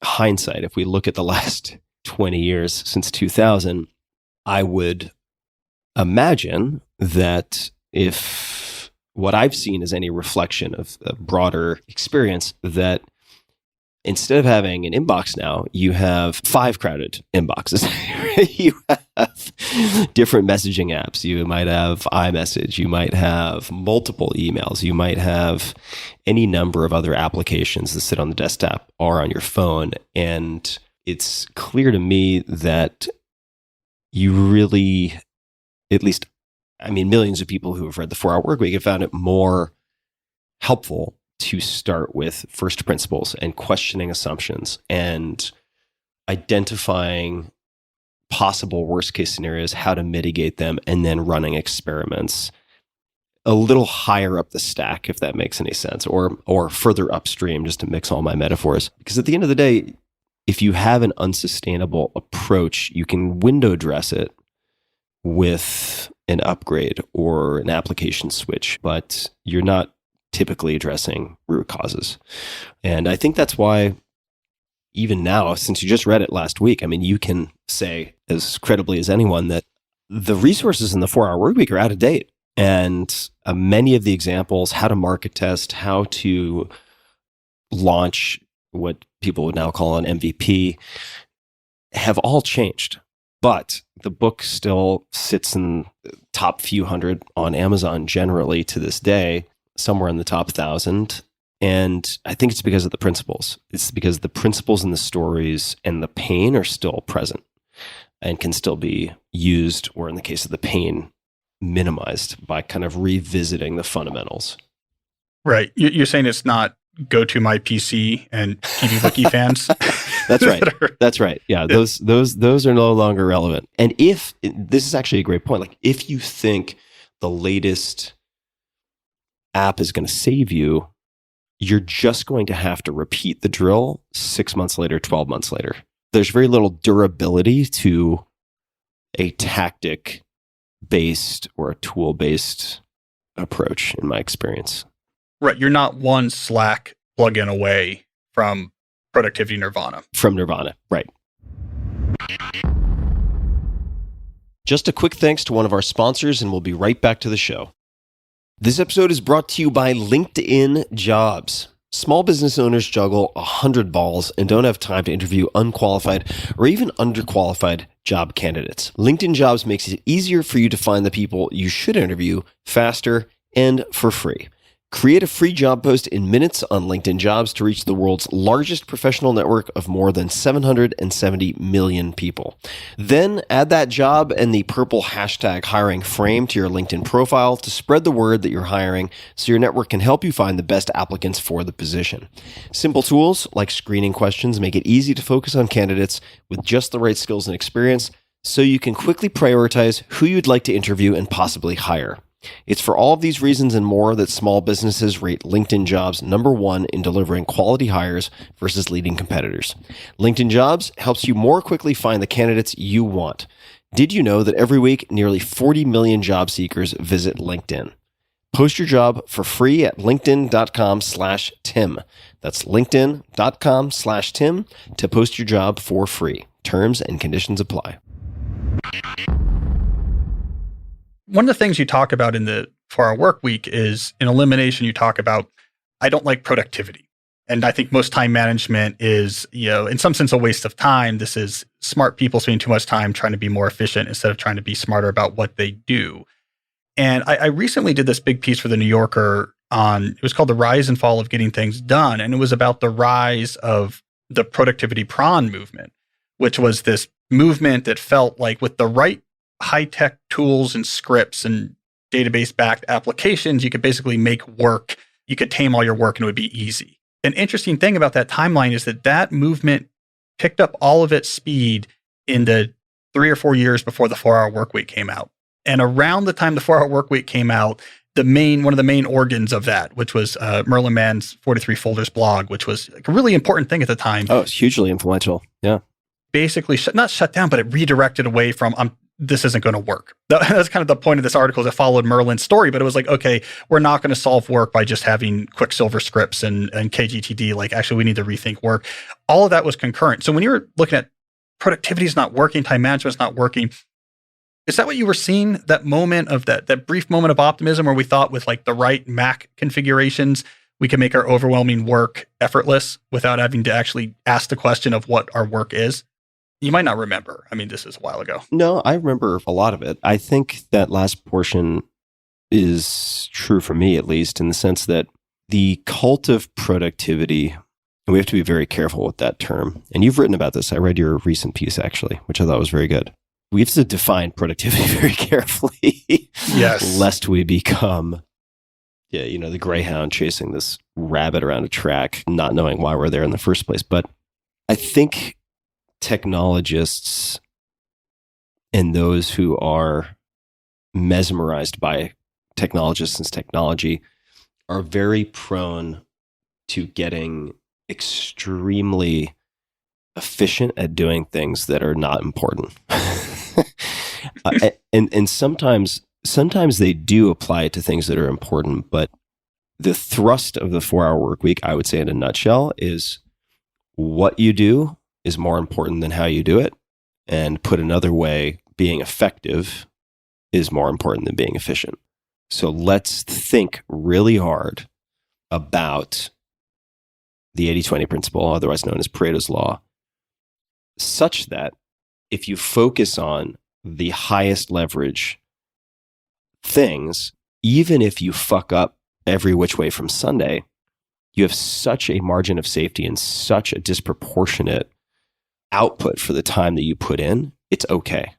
hindsight, if we look at the last 20 years since 2000, I would imagine that if what I've seen is any reflection of a broader experience, that instead of having an inbox now, you have 5 crowded inboxes. You have different messaging apps. You might have iMessage. You might have multiple emails. You might have any number of other applications that sit on the desktop or on your phone. And it's clear to me that you really, at least, millions of people who have read the 4-Hour Workweek have found it more helpful to start with first principles and questioning assumptions and identifying possible worst case scenarios, how to mitigate them, and then running experiments a little higher up the stack, if that makes any sense, or further upstream, just to mix all my metaphors. Because at the end of the day, if you have an unsustainable approach, you can window dress it with an upgrade or an application switch, but you're not typically addressing root causes. And I think that's why even now, since you just read it last week, you can say as credibly as anyone that the resources in the 4-Hour Workweek are out of date. And many of the examples, how to market test, how to launch what people would now call an MVP, have all changed. But the book still sits in the top few hundred on Amazon generally to this day, somewhere in the top 1,000. And I think it's because of the principles. It's because the principles and the stories and the pain are still present and can still be used, or in the case of the pain, minimized by kind of revisiting the fundamentals. Right. You're saying it's not go to my PC and TV Wiki fans? That's right. That's right. Yeah. Those are no longer relevant. And this is actually a great point, like if you think the latest app is going to save you, you're just going to have to repeat the drill 6 months later, 12 months later. There's very little durability to a tactic-based or a tool-based approach, in my experience. Right. You're not one Slack plugin away from productivity nirvana. From nirvana, right. Just a quick thanks to one of our sponsors, and we'll be right back to the show. This episode is brought to you by LinkedIn Jobs. Small business owners juggle 100 balls and don't have time to interview unqualified or even underqualified job candidates. LinkedIn Jobs makes it easier for you to find the people you should interview faster and for free. Create a free job post in minutes on LinkedIn Jobs to reach the world's largest professional network of more than 770 million people. Then add that job and the purple hashtag hiring frame to your LinkedIn profile to spread the word that you're hiring so your network can help you find the best applicants for the position. Simple tools like screening questions make it easy to focus on candidates with just the right skills and experience so you can quickly prioritize who you'd like to interview and possibly hire. It's for all of these reasons and more that small businesses rate LinkedIn Jobs number 1 in delivering quality hires versus leading competitors. LinkedIn Jobs helps you more quickly find the candidates you want. Did you know that every week, nearly 40 million job seekers visit LinkedIn? Post your job for free at linkedin.com/Tim. That's linkedin.com/Tim to post your job for free. Terms and conditions apply. One of the things you talk about in the 4-hour work week is in elimination, you talk about, I don't like productivity. And I think most time management is, in some sense, a waste of time. This is smart people spending too much time trying to be more efficient instead of trying to be smarter about what they do. And I recently did this big piece for the New Yorker it was called The Rise and Fall of Getting Things Done. And it was about the rise of the productivity prawn movement, which was this movement that felt like with the right high-tech tools and scripts and database-backed applications, you could basically make work. You could tame all your work and it would be easy. An interesting thing about that timeline is that movement picked up all of its speed in the 3 or 4 years before the 4-hour work week came out. And around the time the 4-hour work week came out, one of the main organs of that, which was Merlin Mann's 43 Folders blog, which was a really important thing at the time. Oh, it's hugely influential. Yeah. Basically, not shut down, but it redirected away from, this isn't going to work. That's kind of the point of this article, is it followed Merlin's story, but it was like, okay, we're not going to solve work by just having Quicksilver scripts and KGTD. Like, actually, we need to rethink work. All of that was concurrent. So when you were looking at productivity is not working, time management is not working, is that what you were seeing, that moment of that brief moment of optimism where we thought with like the right Mac configurations, we can make our overwhelming work effortless without having to actually ask the question of what our work is? You might not remember. I mean, this is a while ago. No, I remember a lot of it. I think that last portion is true for me, at least, in the sense that the cult of productivity, and we have to be very careful with that term. And you've written about this. I read your recent piece, actually, which I thought was very good. We have to define productivity very carefully. Yes. Lest we become, the greyhound chasing this rabbit around a track, not knowing why we're there in the first place. But I think technologists and those who are mesmerized by technologists and technology are very prone to getting extremely efficient at doing things that are not important. And sometimes they do apply it to things that are important, but the thrust of the 4-hour work week, I would say in a nutshell, is what you do is more important than how you do it. And put another way, being effective is more important than being efficient. So let's think really hard about the 80-20 principle, otherwise known as Pareto's law, such that if you focus on the highest leverage things, even if you fuck up every which way from Sunday, you have such a margin of safety and such a disproportionate output for the time that you put in, it's okay.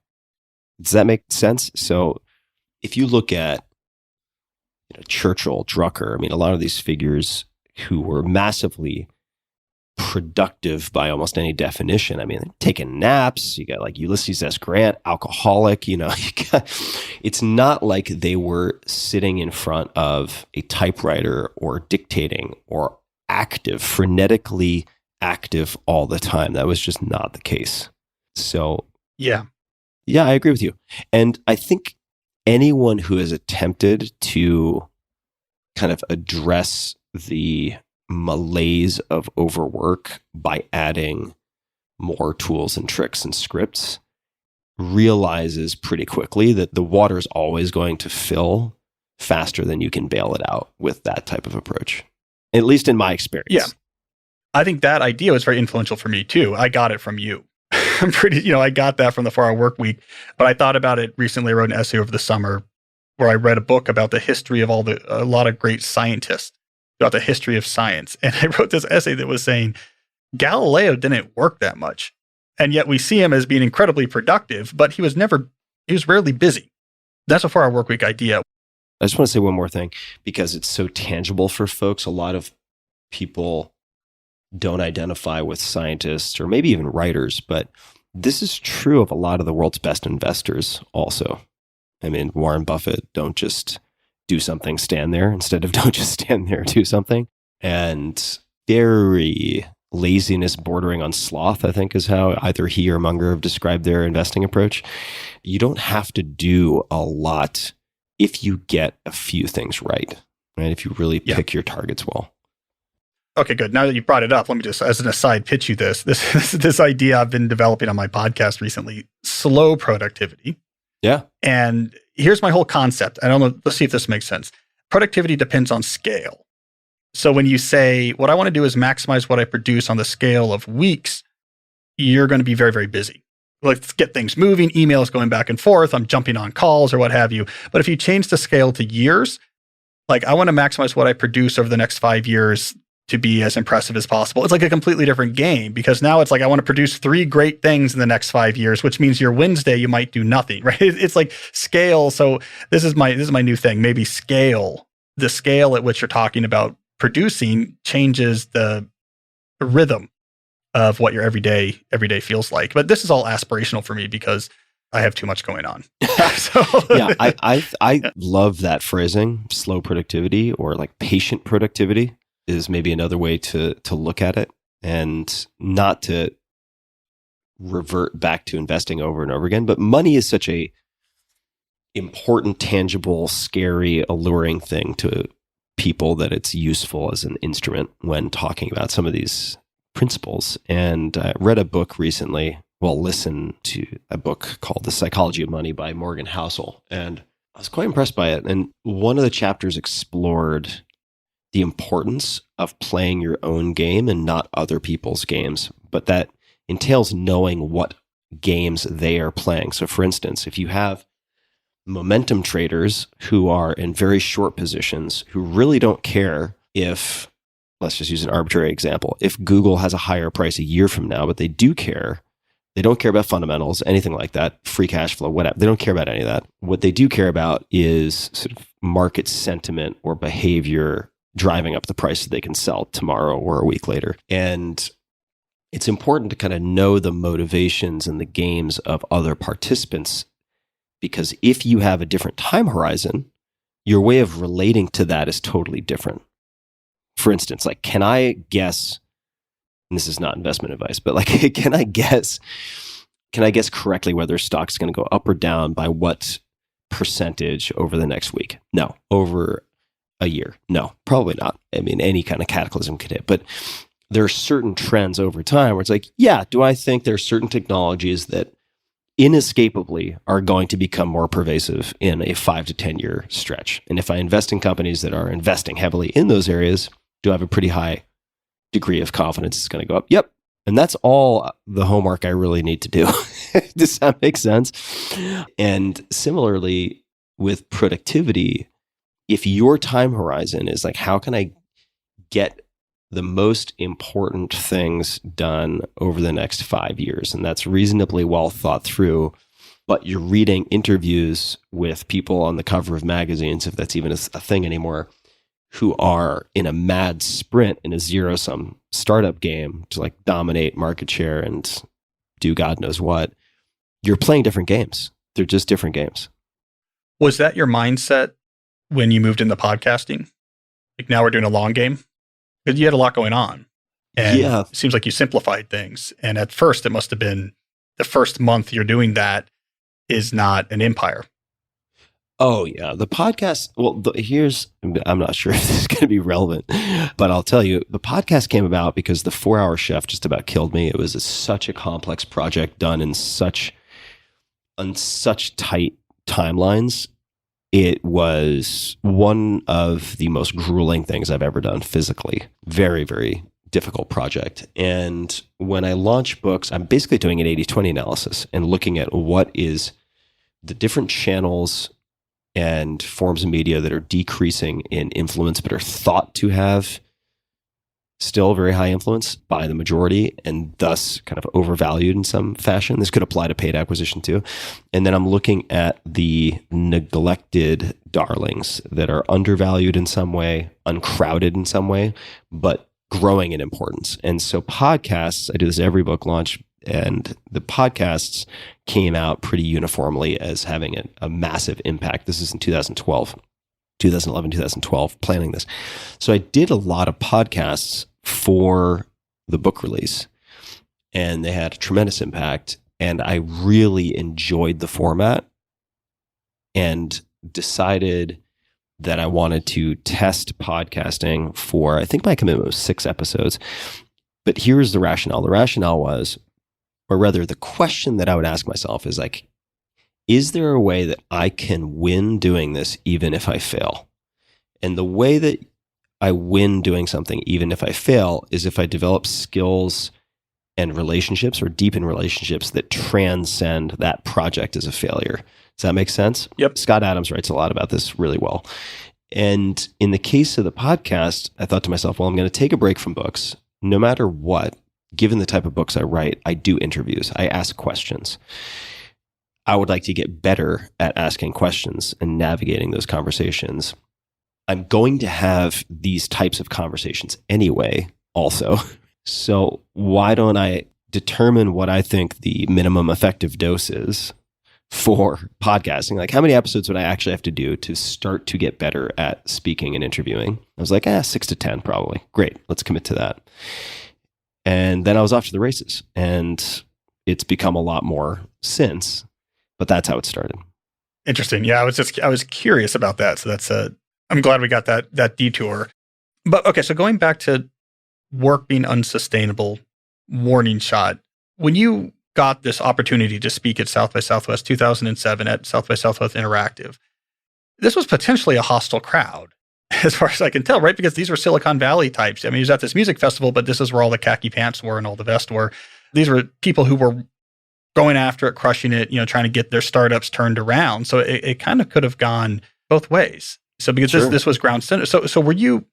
Does that make sense? So if you look at Churchill, Drucker, I mean, a lot of these figures who were massively productive by almost any definition. I mean, taking naps, you got like Ulysses S. Grant, alcoholic, it's not like they were sitting in front of a typewriter or dictating or frenetically active all the time. That was just not the case. So yeah, I agree with you. And I think anyone who has attempted to kind of address the malaise of overwork by adding more tools and tricks and scripts realizes pretty quickly that the water is always going to fill faster than you can bail it out with that type of approach, at least in my experience. Yeah. I think that idea was very influential for me too. I got it from you. I got that from the 4-hour work week, but I thought about it recently. I wrote an essay over the summer where I read a book about the history of a lot of great scientists, about the history of science. And I wrote this essay that was saying Galileo didn't work that much. And yet we see him as being incredibly productive, but he was rarely busy. That's a 4-hour work week idea. I just want to say one more thing because it's so tangible for folks. A lot of people don't identify with scientists or maybe even writers, but this is true of a lot of the world's best investors also. I mean, Warren Buffett, don't just do something, stand there, instead of don't just stand there, do something. And very laziness bordering on sloth, I think, is how either he or Munger have described their investing approach. You don't have to do a lot if you get a few things right? If you really pick your targets well. Okay, good. Now that you brought it up, let me just, as an aside, pitch you this idea I've been developing on my podcast recently, slow productivity. Yeah. And here's my whole concept. I don't know. Let's see if this makes sense. Productivity depends on scale. So when you say, what I want to do is maximize what I produce on the scale of weeks, you're going to be very, very busy. Let's get things moving, emails going back and forth, I'm jumping on calls or what have you. But if you change the scale to years, like I want to maximize what I produce over the next 5 years to be as impressive as possible. It's like a completely different game, because now it's like, I want to produce 3 great things in the next 5 years, which means your Wednesday, you might do nothing, right? It's like scale. So this is my new thing. Maybe scale, the scale at which you're talking about producing changes the rhythm of what your everyday feels like. But this is all aspirational for me because I have too much going on. So, yeah, I love that phrasing, slow productivity, or like patient productivity is maybe another way to look at it, and not to revert back to investing over and over again. But money is such a important, tangible, scary, alluring thing to people that it's useful as an instrument when talking about some of these principles. And I read a book recently, listened to a book called The Psychology of Money by Morgan Housel, and I was quite impressed by it. And one of the chapters explored the importance of playing your own game and not other people's games, but that entails knowing what games they are playing. So for instance, if you have momentum traders who are in very short positions, who really don't care if, let's just use an arbitrary example, if Google has a higher price a year from now, but they do care. They don't care about fundamentals, anything like that, free cash flow, whatever. They don't care about any of that. What they do care about is sort of market sentiment or behavior driving up the price that they can sell tomorrow or a week later. And it's important to kind of know the motivations and the games of other participants, because if you have a different time horizon, your way of relating to that is totally different. For instance, like, can I guess, and this is not investment advice, but like, can I guess correctly whether a stock's going to go up or down by what percentage over the next week? No. Over a year? No, probably not. I mean, any kind of cataclysm could hit, but there are certain trends over time where it's like, yeah, do I think there are certain technologies that inescapably are going to become more pervasive in a 5 to 10 year stretch? And if I invest in companies that are investing heavily in those areas, do I have a pretty high degree of confidence it's going to go up? Yep. And that's all the homework I really need to do. Does that make sense? And similarly with productivity, if your time horizon is like, how can I get the most important things done over the next 5 years? And that's reasonably well thought through, but you're reading interviews with people on the cover of magazines, if that's even a thing anymore, who are in a mad sprint in a zero-sum startup game to like dominate market share and do God knows what. You're playing different games. They're just different games. Was that your mindset when you moved into podcasting? Like, now we're doing a long game? Because you had a lot going on. And yeah. It seems like you simplified things. And at first, it must have been the first month you're doing that is not an empire. Oh, yeah. The podcast, I'm not sure if this is going to be relevant, but I'll tell you, the podcast came about because the 4-Hour Chef just about killed me. It was such a complex project done on such tight timelines. It was one of the most grueling things I've ever done physically. Very, very difficult project. And when I launch books, I'm basically doing an 80-20 analysis and looking at what is the different channels and forms of media that are decreasing in influence but are thought to have still very high influence by the majority and thus kind of overvalued in some fashion. This could apply to paid acquisition too. And then I'm looking at the neglected darlings that are undervalued in some way, uncrowded in some way, but growing in importance. And so podcasts, I do this every book launch, and the podcasts came out pretty uniformly as having a massive impact. This is in 2011, 2012, planning this. So I did a lot of podcasts for the book release, and they had a tremendous impact. And I really enjoyed the format and decided that I wanted to test podcasting for, I think my commitment was 6 episodes. But here's the rationale. The rationale was, or rather the question that I would ask myself is like, is there a way that I can win doing this even if I fail? And the way that I win doing something even if I fail is if I develop skills and relationships or deepen relationships that transcend that project as a failure. Does that make sense? Yep. Scott Adams writes a lot about this really well. And in the case of the podcast, I thought to myself, well, I'm going to take a break from books. No matter what, given the type of books I write, I do interviews. I ask questions. I would like to get better at asking questions and navigating those conversations. I'm going to have these types of conversations anyway, also. So why don't I determine what I think the minimum effective dose is for podcasting? Like, how many episodes would I actually have to do to start to get better at speaking and interviewing? I was like, 6 to 10 probably. Great, let's commit to that. And then I was off to the races, and it's become a lot more since, but that's how it started. Interesting. Yeah, I was curious about that. So I'm glad we got that detour. But okay, so going back to work being unsustainable, warning shot. When you got this opportunity to speak at South by Southwest 2007 at South by Southwest Interactive, this was potentially a hostile crowd, as far as I can tell, right? Because these were Silicon Valley types. I mean, he was at this music festival, but this is where all the khaki pants were and all the vests were. These were people who were going after it, crushing it, trying to get their startups turned around. So it kind of could have gone both ways. So because this was ground center. So were you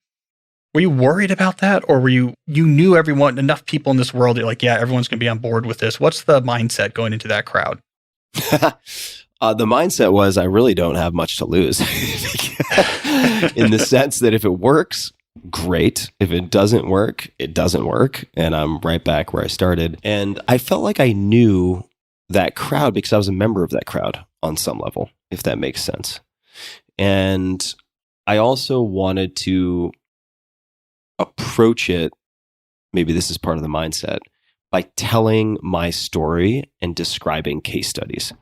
worried about that, or you knew everyone, enough people in this world, you're like, yeah, everyone's going to be on board with this? What's the mindset going into that crowd? The mindset was, I really don't have much to lose, in the sense that if it works, great. If it doesn't work, it doesn't work, and I'm right back where I started. And I felt like I knew that crowd because I was a member of that crowd on some level, if that makes sense. And I also wanted to approach it, maybe this is part of the mindset, by telling my story and describing case studies.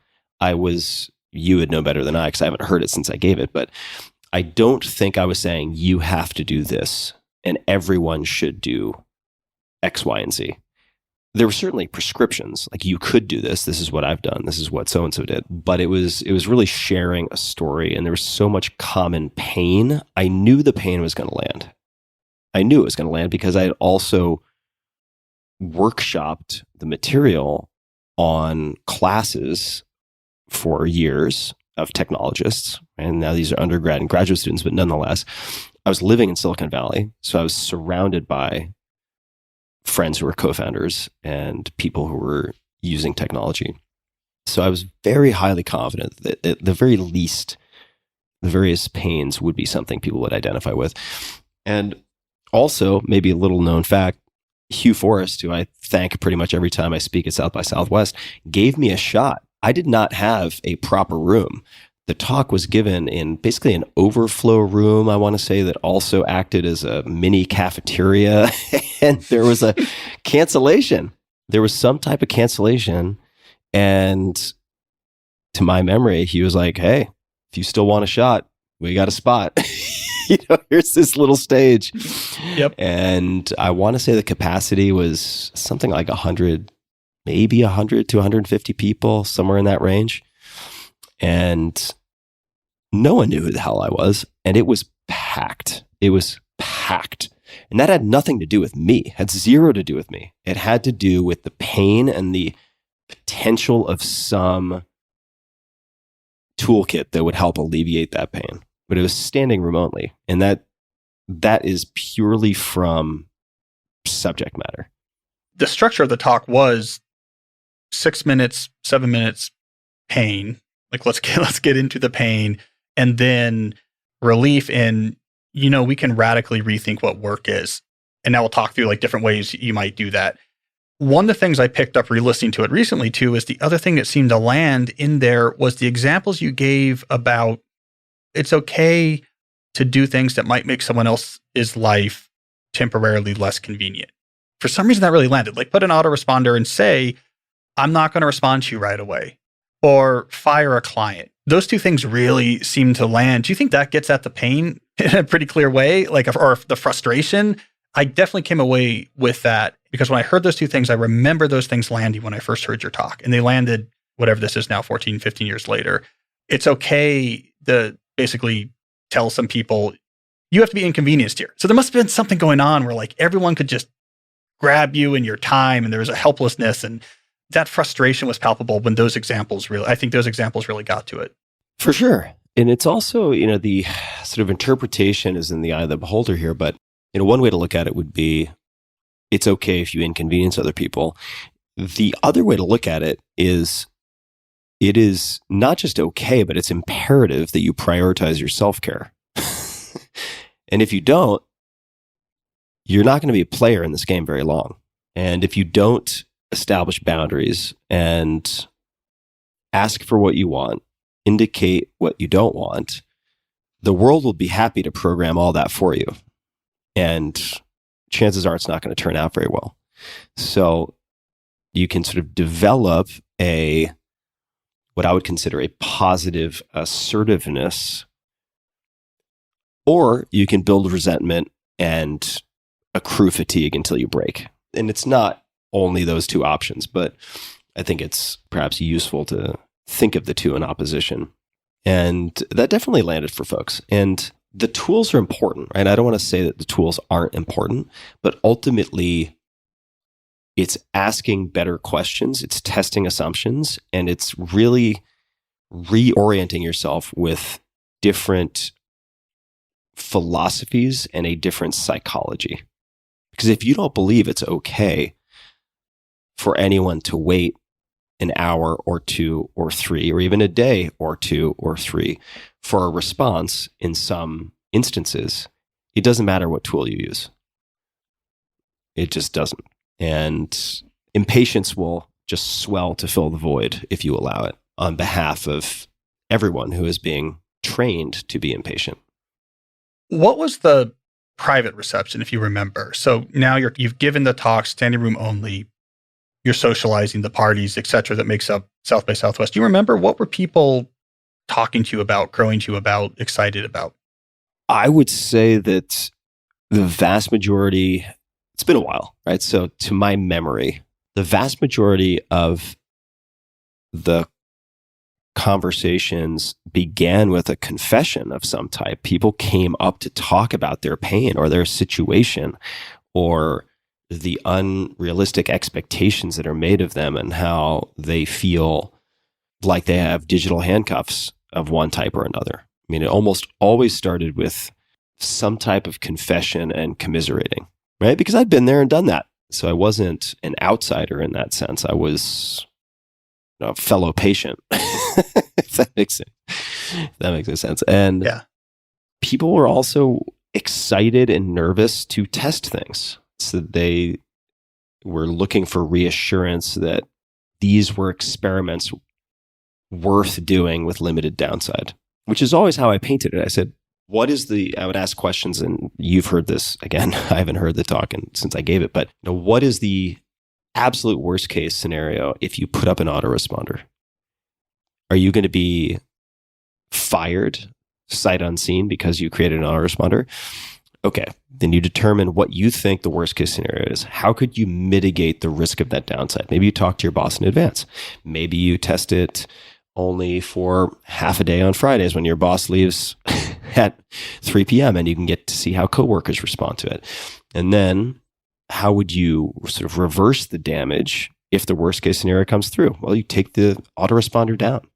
You would know better than I, because I haven't heard it since I gave it, but I don't think I was saying you have to do this and everyone should do X, Y, and Z. There were certainly prescriptions, like you could do this. This is what I've done. This is what so-and-so did. But it was really sharing a story, and there was so much common pain. I knew the pain was going to land. I knew it was going to land because I had also workshopped the material on classes for years of technologists. And now these are undergrad and graduate students, but nonetheless, I was living in Silicon Valley. So I was surrounded by friends who were co-founders and people who were using technology. So I was very highly confident that at the very least, the various pains would be something people would identify with. And also, maybe a little known fact, Hugh Forrest, who I thank pretty much every time I speak at South by Southwest, gave me a shot. I did not have a proper room. The talk was given in basically an overflow room, I want to say, that also acted as a mini cafeteria. And there was a cancellation. There was some type of cancellation. And to my memory, he was like, hey, if you still want a shot, we got a spot. Here's this little stage. Yep. And I want to say the capacity was something like 100, maybe 100 to 150 people, somewhere in that range. And no one knew who the hell I was. And it was packed. It was packed. And that had nothing to do with me. It had zero to do with me. It had to do with the pain and the potential of some toolkit that would help alleviate that pain. But it was standing remotely. And that is purely from subject matter. The structure of the talk was 6 minutes, 7 minutes, pain. Like, let's get into the pain, and then relief in, we can radically rethink what work is. And now we'll talk through like different ways you might do that. One of the things I picked up re-listening to it recently too is the other thing that seemed to land in there was the examples you gave about it's okay to do things that might make someone else's life temporarily less convenient. For some reason that really landed. Like, put an autoresponder and say, I'm not going to respond to you right away, or fire a client. those two things really seem to land. Do you think that gets at the pain in a pretty clear way? Like, or the frustration? I definitely came away with that because when I heard those two things, I remember those things landing when I first heard your talk, and they landed, whatever this is now, 14, 15 years later. It's okay to basically tell some people, you have to be inconvenienced here. So there must have been something going on where like everyone could just grab you in your time, and there was a helplessness, and that frustration was palpable when those examples I think those examples really got to it. For sure. And it's also, the sort of interpretation is in the eye of the beholder here, but one way to look at it would be, it's okay if you inconvenience other people. The other way to look at it is not just okay, but it's imperative that you prioritize your self-care. And if you don't, you're not going to be a player in this game very long. And if you don't establish boundaries and ask for what you want, indicate what you don't want, the world will be happy to program all that for you. And chances are it's not going to turn out very well. So you can sort of develop what I would consider a positive assertiveness, or you can build resentment and accrue fatigue until you break. And it's not only those two options, but I think it's perhaps useful to think of the two in opposition. And that definitely landed for folks. And the tools are important, right? I don't want to say that the tools aren't important, but ultimately it's asking better questions, it's testing assumptions, and it's really reorienting yourself with different philosophies and a different psychology. Because if you don't believe it's okay for anyone to wait an hour or two or three, or even a day or two or three for a response in some instances, it doesn't matter what tool you use. It just doesn't. And impatience will just swell to fill the void if you allow it, on behalf of everyone who is being trained to be impatient. What was the private reception, if you remember? So now you've given the talk, standing room only, you're socializing, the parties, et cetera, that makes up South by Southwest. Do you remember, what were people talking to you about, crowing to you about, excited about? I would say that the vast majority, it's been a while, right? So to my memory, the vast majority of the conversations began with a confession of some type. People came up to talk about their pain or their situation or the unrealistic expectations that are made of them and how they feel like they have digital handcuffs of one type or another. I mean, it almost always started with some type of confession and commiserating, right? Because I'd been there and done that. So I wasn't an outsider in that sense. I was a fellow patient, if that makes sense. If that makes sense. And yeah, people were also excited and nervous to test things. So they were looking for reassurance that these were experiments worth doing with limited downside, which is always how I painted it. I said, I would ask questions, and you've heard this again. I haven't heard the talk since I gave it, but what is the absolute worst case scenario if you put up an autoresponder? Are you going to be fired sight unseen because you created an autoresponder? Okay, then you determine what you think the worst case scenario is. How could you mitigate the risk of that downside? Maybe you talk to your boss in advance. Maybe you test it only for half a day on Fridays when your boss leaves at 3 p.m. and you can get to see how coworkers respond to it. And then how would you sort of reverse the damage if the worst case scenario comes through? Well, you take the autoresponder down.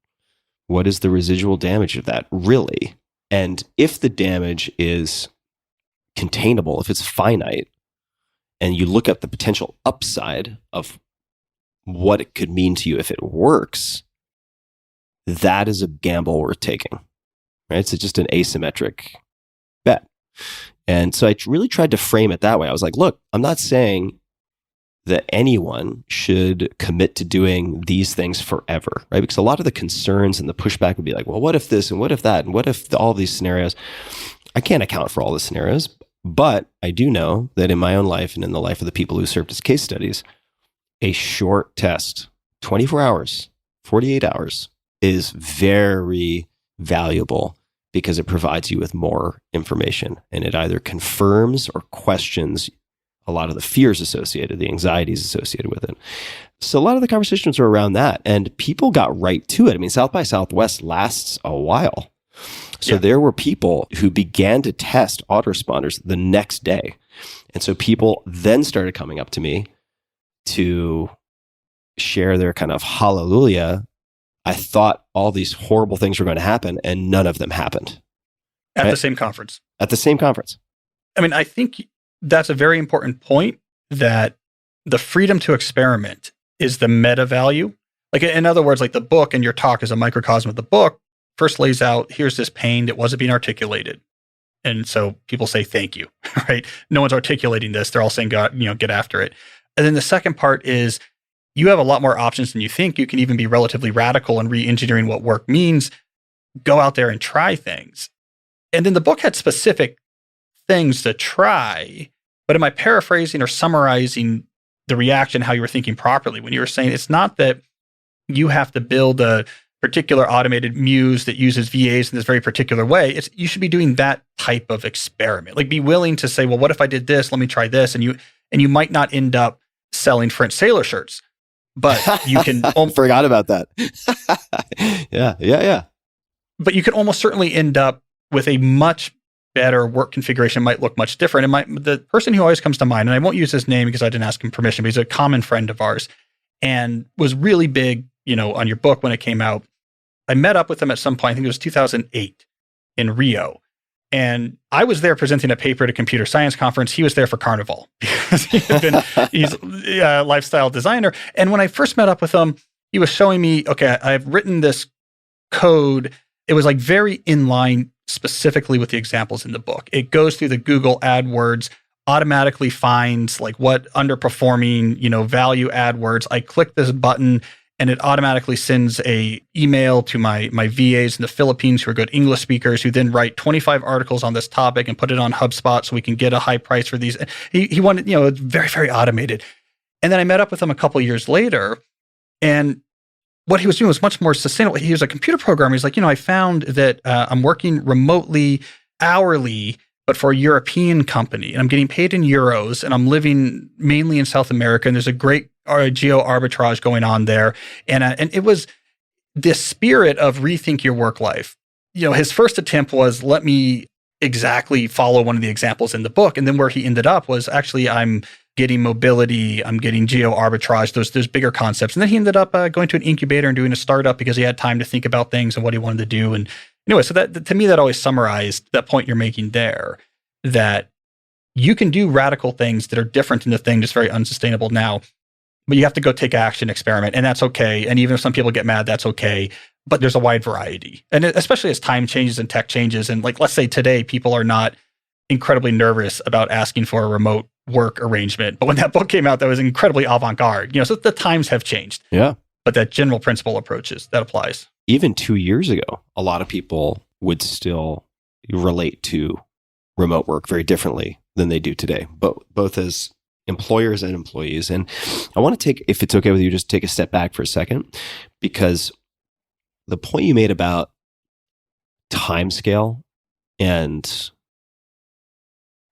What is the residual damage of that, really? And if the damage is containable, if it's finite, and you look at the potential upside of what it could mean to you if it works, that is a gamble worth taking, right? It's just an asymmetric bet. And so I really tried to frame it that way. I was like, look, I'm not saying that anyone should commit to doing these things forever, right? Because a lot of the concerns and the pushback would be like, well, what if this and what if that? And what if all these scenarios? I can't account for all the scenarios, but I do know that in my own life and in the life of the people who served as case studies, a short test, 24 hours, 48 hours, is very valuable because it provides you with more information, and it either confirms or questions a lot of the fears associated, the anxieties associated with it. So a lot of the conversations were around that, and people got right to it. I mean, South by Southwest lasts a while. So there were people who began to test autoresponders the next day. And so people then started coming up to me to share their kind of hallelujah. I thought all these horrible things were going to happen, and none of them happened. At the same conference. At the same conference. I mean, I think that's a very important point, that the freedom to experiment is the meta value. Like, in other words, like the book and your talk is a microcosm of the book. First lays out, here's this pain that wasn't being articulated. And so people say, thank you, right? No one's articulating this. They're all saying, God, get after it. And then the second part is, you have a lot more options than you think. You can even be relatively radical in re-engineering what work means. Go out there and try things. And then the book had specific things to try. But am I paraphrasing or summarizing the reaction, how you were thinking properly when you were saying it's not that you have to build a particular automated muse that uses VAs in this very particular way? It's, you should be doing that type of experiment. Like, be willing to say, well, what if I did this? Let me try this. And you might not end up selling French sailor shirts, but you can forgot about that. Yeah. But you can almost certainly end up with a much better work configuration. Might look much different. And the person who always comes to mind, and I won't use his name because I didn't ask him permission, but he's a common friend of ours and was really big, on your book when it came out. I met up with him at some point, I think it was 2008 in Rio. And I was there presenting a paper at a computer science conference. He was there for Carnival because he's a lifestyle designer. And when I first met up with him, he was showing me, okay, I've written this code. It was like very in line specifically with the examples in the book. It goes through the Google AdWords, automatically finds like what underperforming, value AdWords. I click this button and it automatically sends a email to my VAs in the Philippines who are good English speakers, who then write 25 articles on this topic and put it on HubSpot so we can get a high price for these. He wanted, it's very, very automated. And then I met up with him a couple of years later, and what he was doing was much more sustainable. He was a computer programmer. He's like, I found that I'm working remotely, hourly, but for a European company, and I'm getting paid in euros, and I'm living mainly in South America, and there's a great geo arbitrage going on there. And it was this spirit of rethink your work life. His first attempt was, let me exactly follow one of the examples in the book. And then where he ended up was, actually, I'm getting mobility, I'm getting geo arbitrage, those bigger concepts. And then he ended up going to an incubator and doing a startup because he had time to think about things and what he wanted to do. And anyway, so that, to me, that always summarized that point you're making there, that you can do radical things that are different than the thing that's very unsustainable now, but you have to go take action, experiment, and that's okay. And even if some people get mad, that's okay. But there's a wide variety. And especially as time changes and tech changes, and like, let's say today, people are not incredibly nervous about asking for a remote work arrangement. But when that book came out, that was incredibly avant-garde. So the times have changed. Yeah. But that general principle approaches, that applies. Even 2 years ago, a lot of people would still relate to remote work very differently than they do today, both as employers and employees. And I want to take, if it's okay with you, just take a step back for a second, because the point you made about timescale and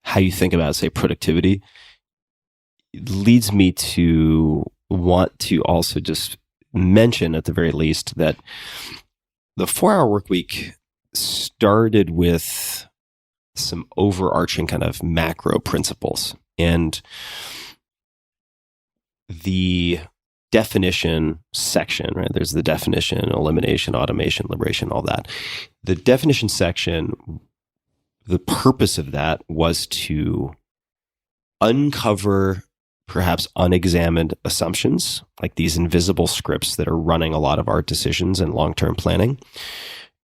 how you think about, say, productivity leads me to want to also just mention, at the very least, that the 4-hour work week started with some overarching kind of macro principles. And the definition section, right? There's the definition, elimination, automation, liberation, all that. The definition section, the purpose of that was to uncover perhaps unexamined assumptions, like these invisible scripts that are running a lot of our decisions and long-term planning,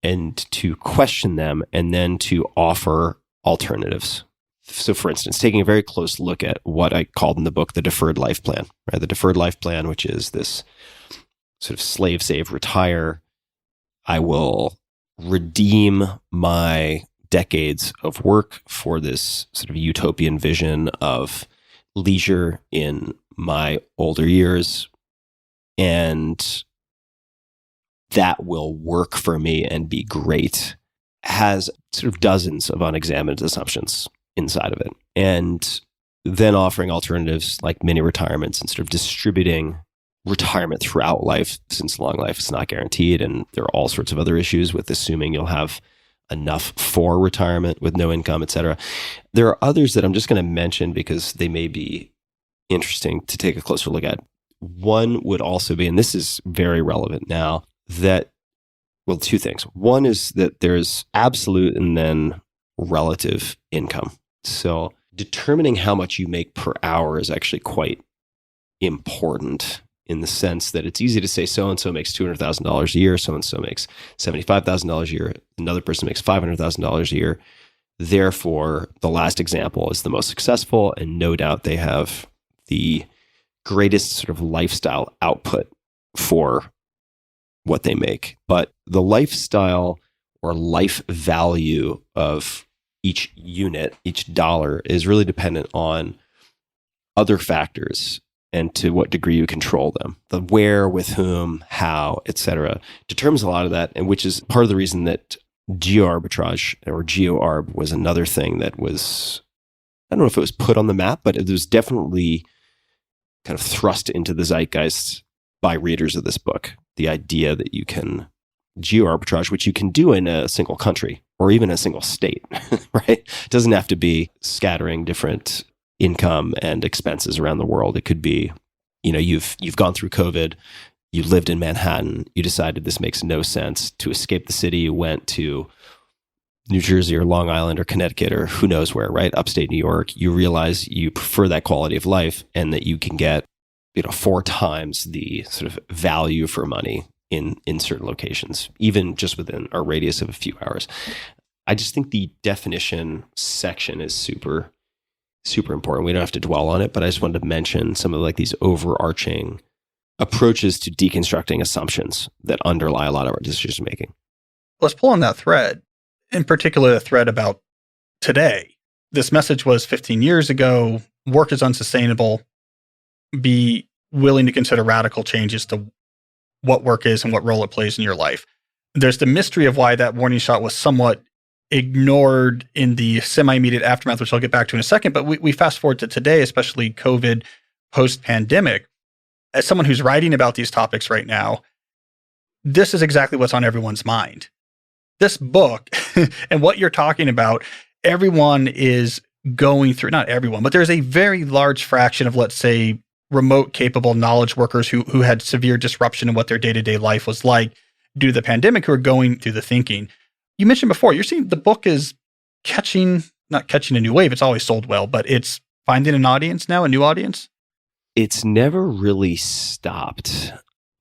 and to question them and then to offer alternatives. So, for instance, taking a very close look at what I called in the book the deferred life plan, right? The deferred life plan, which is this sort of slave, save, retire. I will redeem my decades of work for this sort of utopian vision of leisure in my older years. And that will work for me and be great, has sort of dozens of unexamined assumptions inside of it. And then offering alternatives like mini retirements and sort of distributing retirement throughout life, since long life is not guaranteed. And there are all sorts of other issues with assuming you'll have enough for retirement with no income, et cetera. There are others that I'm just going to mention because they may be interesting to take a closer look at. One would also be, and this is very relevant now, that, well, two things. One is that there's absolute and then relative income. So determining how much you make per hour is actually quite important, in the sense that it's easy to say so-and-so makes $200,000 a year, so-and-so makes $75,000 a year, another person makes $500,000 a year. Therefore, the last example is the most successful, and no doubt they have the greatest sort of lifestyle output for what they make. But the lifestyle or life value of each unit, each dollar, is really dependent on other factors and to what degree you control them. The where, with whom, how, etc., determines a lot of that, and which is part of the reason that geo-arbitrage or geo-arb was another thing that was, I don't know if it was put on the map, but it was definitely kind of thrust into the zeitgeist by readers of this book. The idea that you can geo-arbitrage, which you can do in a single country or even a single state, right? It doesn't have to be scattering different income and expenses around the world. It could be, you've gone through COVID, you lived in Manhattan, you decided this makes no sense. To escape the city, you went to New Jersey or Long Island or Connecticut or who knows where, right? Upstate New York. You realize you prefer that quality of life and that you can get, 4 times the sort of value for money in certain locations, even just within a radius of a few hours. I just think the definition section is super, super important. We don't have to dwell on it, but I just wanted to mention some of these overarching approaches to deconstructing assumptions that underlie a lot of our decision making. Let's pull on that thread, in particular the thread about today. This message was 15 years ago, work is unsustainable. Be willing to consider radical changes to what work is and what role it plays in your life. There's the mystery of why that warning shot was somewhat ignored in the semi-immediate aftermath, which I'll get back to in a second. But we fast forward to today, especially COVID, post-pandemic. As someone who's writing about these topics right now, this is exactly what's on everyone's mind. This book and what you're talking about, everyone is going through, not everyone, but there's a very large fraction of, let's say, remote capable knowledge workers who had severe disruption in what their day-to-day life was like due to the pandemic, who are going through the thinking. You mentioned before, you're seeing the book is not catching a new wave. It's always sold well, but it's finding an audience now, a new audience. It's never really stopped,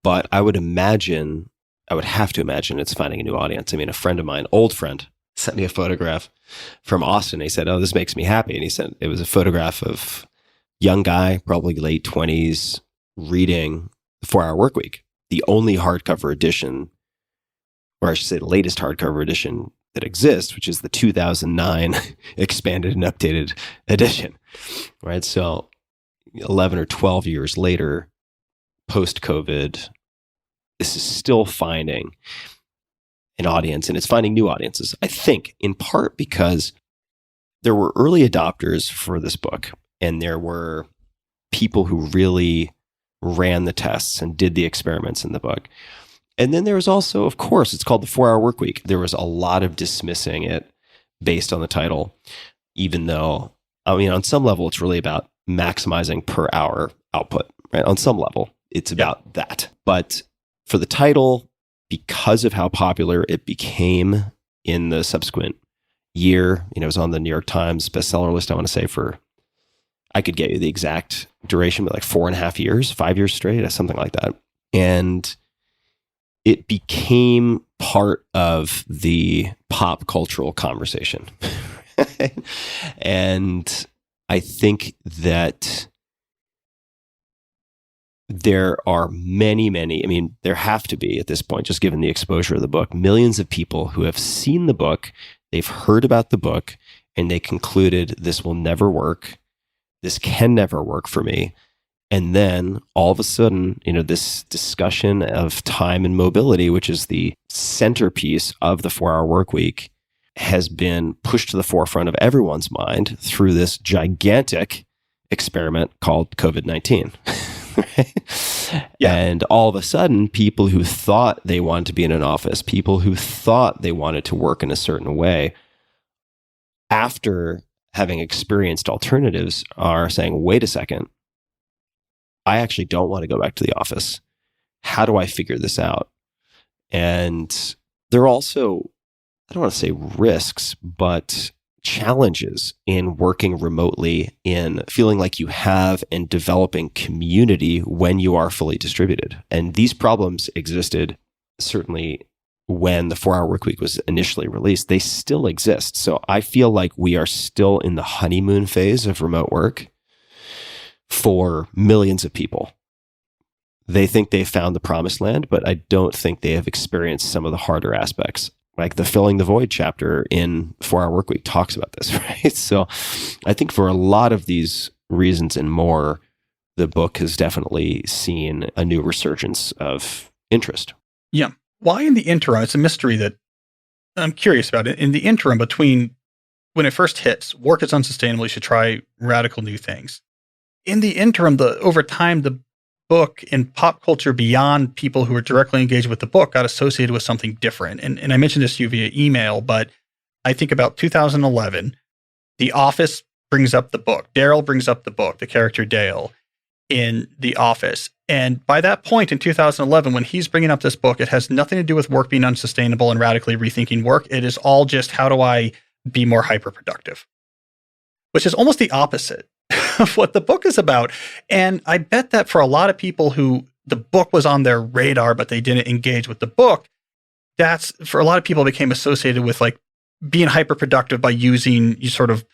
but I would have to imagine it's finding a new audience. I mean, a friend of mine, old friend, sent me a photograph from Austin. He said, "Oh, this makes me happy." And he said it was a photograph of young guy, probably late 20s, reading the 4-Hour Workweek, the only hardcover edition, or I should say the latest hardcover edition that exists, which is the 2009 expanded and updated edition, right? So 11 or 12 years later, post-COVID, this is still finding an audience, and it's finding new audiences, I think, in part because there were early adopters for this book, and there were people who really ran the tests and did the experiments in the book. And then there was also, of course, it's called the 4-Hour Workweek. There was a lot of dismissing it based on the title, even though, on some level, it's really about maximizing per hour output, right? On some level, it's about that. But for the title, because of how popular it became in the subsequent year, it was on the New York Times bestseller list, I want to say, I could get you the exact duration, but 4.5 years, 5 years straight, or something like that. And it became part of the pop cultural conversation. And I think that there are many, there have to be at this point, just given the exposure of the book, millions of people who have seen the book, they've heard about the book, and they concluded this will never work. This can never work for me. And then all of a sudden, this discussion of time and mobility, which is the centerpiece of the 4-hour work week, has been pushed to the forefront of everyone's mind through this gigantic experiment called COVID-19. Right? Yeah. And all of a sudden, people who thought they wanted to be in an office, people who thought they wanted to work in a certain way, after having experienced alternatives, are saying, wait a second, I actually don't want to go back to the office. How do I figure this out? And there are also, I don't want to say risks, but challenges in working remotely, in feeling like you have and developing community when you are fully distributed. And these problems existed certainly when the 4-hour workweek was initially released. They still exist. So I feel like we are still in the honeymoon phase of remote work for millions of people. They think they've found the promised land, but I don't think they have experienced some of the harder aspects. Like the Filling the Void chapter in 4-hour workweek talks about this, right? So I think for a lot of these reasons and more, the book has definitely seen a new resurgence of interest. Yeah. Why in the interim? It's a mystery that I'm curious about. In the interim between when it first hits, work is unsustainable, you should try radical new things. In the interim, over time, the book and pop culture beyond people who are directly engaged with the book got associated with something different. And I mentioned this to you via email, but I think about 2011, The Office brings up the book. Daryl brings up the book, the character Dale in The Office. And by that point in 2011, when he's bringing up this book, it has nothing to do with work being unsustainable and radically rethinking work. It is all just, how do I be more hyper-productive? Which is almost the opposite of what the book is about. And I bet that for a lot of people who the book was on their radar, but they didn't engage with the book, that's, for a lot of people, became associated with like being hyper-productive by using you sort of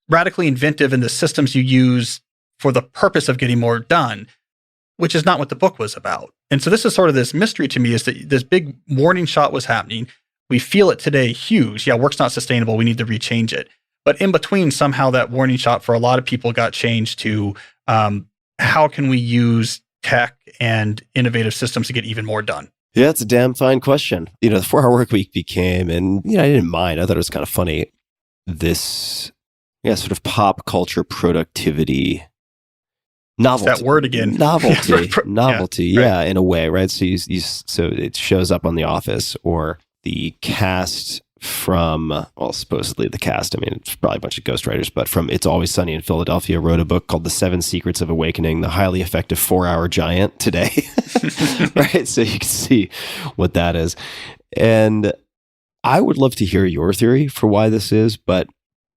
radically inventive in the systems you use for the purpose of getting more done, which is not what the book was about. And so this is sort of this mystery to me, is that this big warning shot was happening. We feel it today huge. Yeah, work's not sustainable. We need to rechange it. But in between, somehow that warning shot for a lot of people got changed to how can we use tech and innovative systems to get even more done? Yeah, it's a damn fine question. The 4-hour work week became, and I didn't mind. I thought it was kind of funny, this sort of pop culture productivity novelty. It's that word again. Novelty. Yeah, yeah, in a way, right? So so it shows up on The Office, or the cast from, well, supposedly the cast, I mean, it's probably a bunch of ghostwriters, but from It's Always Sunny in Philadelphia, wrote a book called The 7 Secrets of Awakening the Highly Effective 4-Hour Giant today. Right? So you can see what that is. And I would love to hear your theory for why this is, but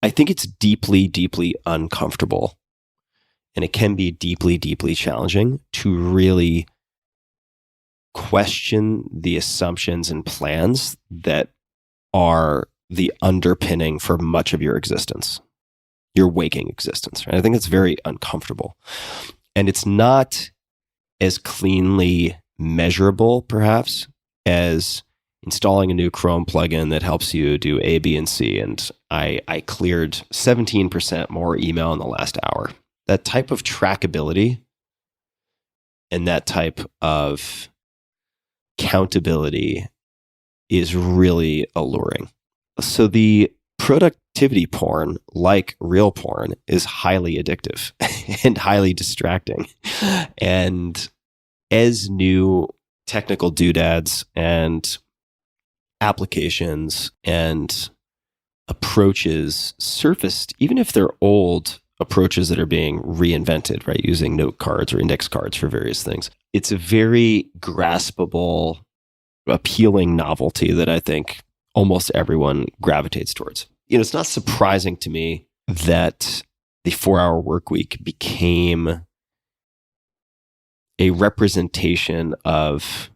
I think it's deeply, deeply uncomfortable. And it can be deeply, deeply challenging to really question the assumptions and plans that are the underpinning for much of your existence, your waking existence. Right? I think it's very uncomfortable. And it's not as cleanly measurable, perhaps, as installing a new Chrome plugin that helps you do A, B, and C. And I cleared 17% more email in the last hour. That type of trackability and that type of accountability is really alluring. So the productivity porn, like real porn, is highly addictive and highly distracting. And as new technical doodads and applications and approaches surfaced, even if they're old approaches that are being reinvented, right, using note cards or index cards for various things, it's a very graspable, appealing novelty that I think almost everyone gravitates towards. It's not surprising to me that the 4-hour work week became a representation of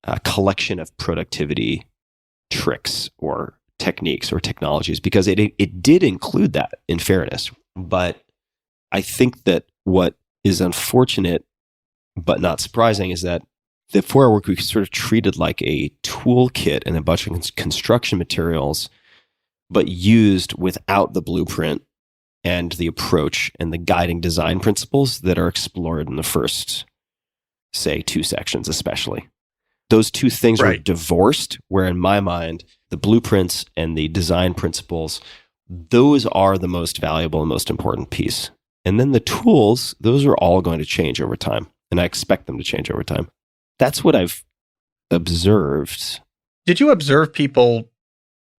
a collection of productivity tricks or techniques or technologies, because it did include that, in fairness. But I think that what is unfortunate but not surprising is that the 4-hour work week is sort of treated like a toolkit and a bunch of construction materials, but used without the blueprint and the approach and the guiding design principles that are explored in the first, say, 2 sections, especially. Those 2 things are divorced, where in my mind, the blueprints and the design principles, those are the most valuable and most important piece. And then the tools, those are all going to change over time. And I expect them to change over time. That's what I've observed. Did you observe people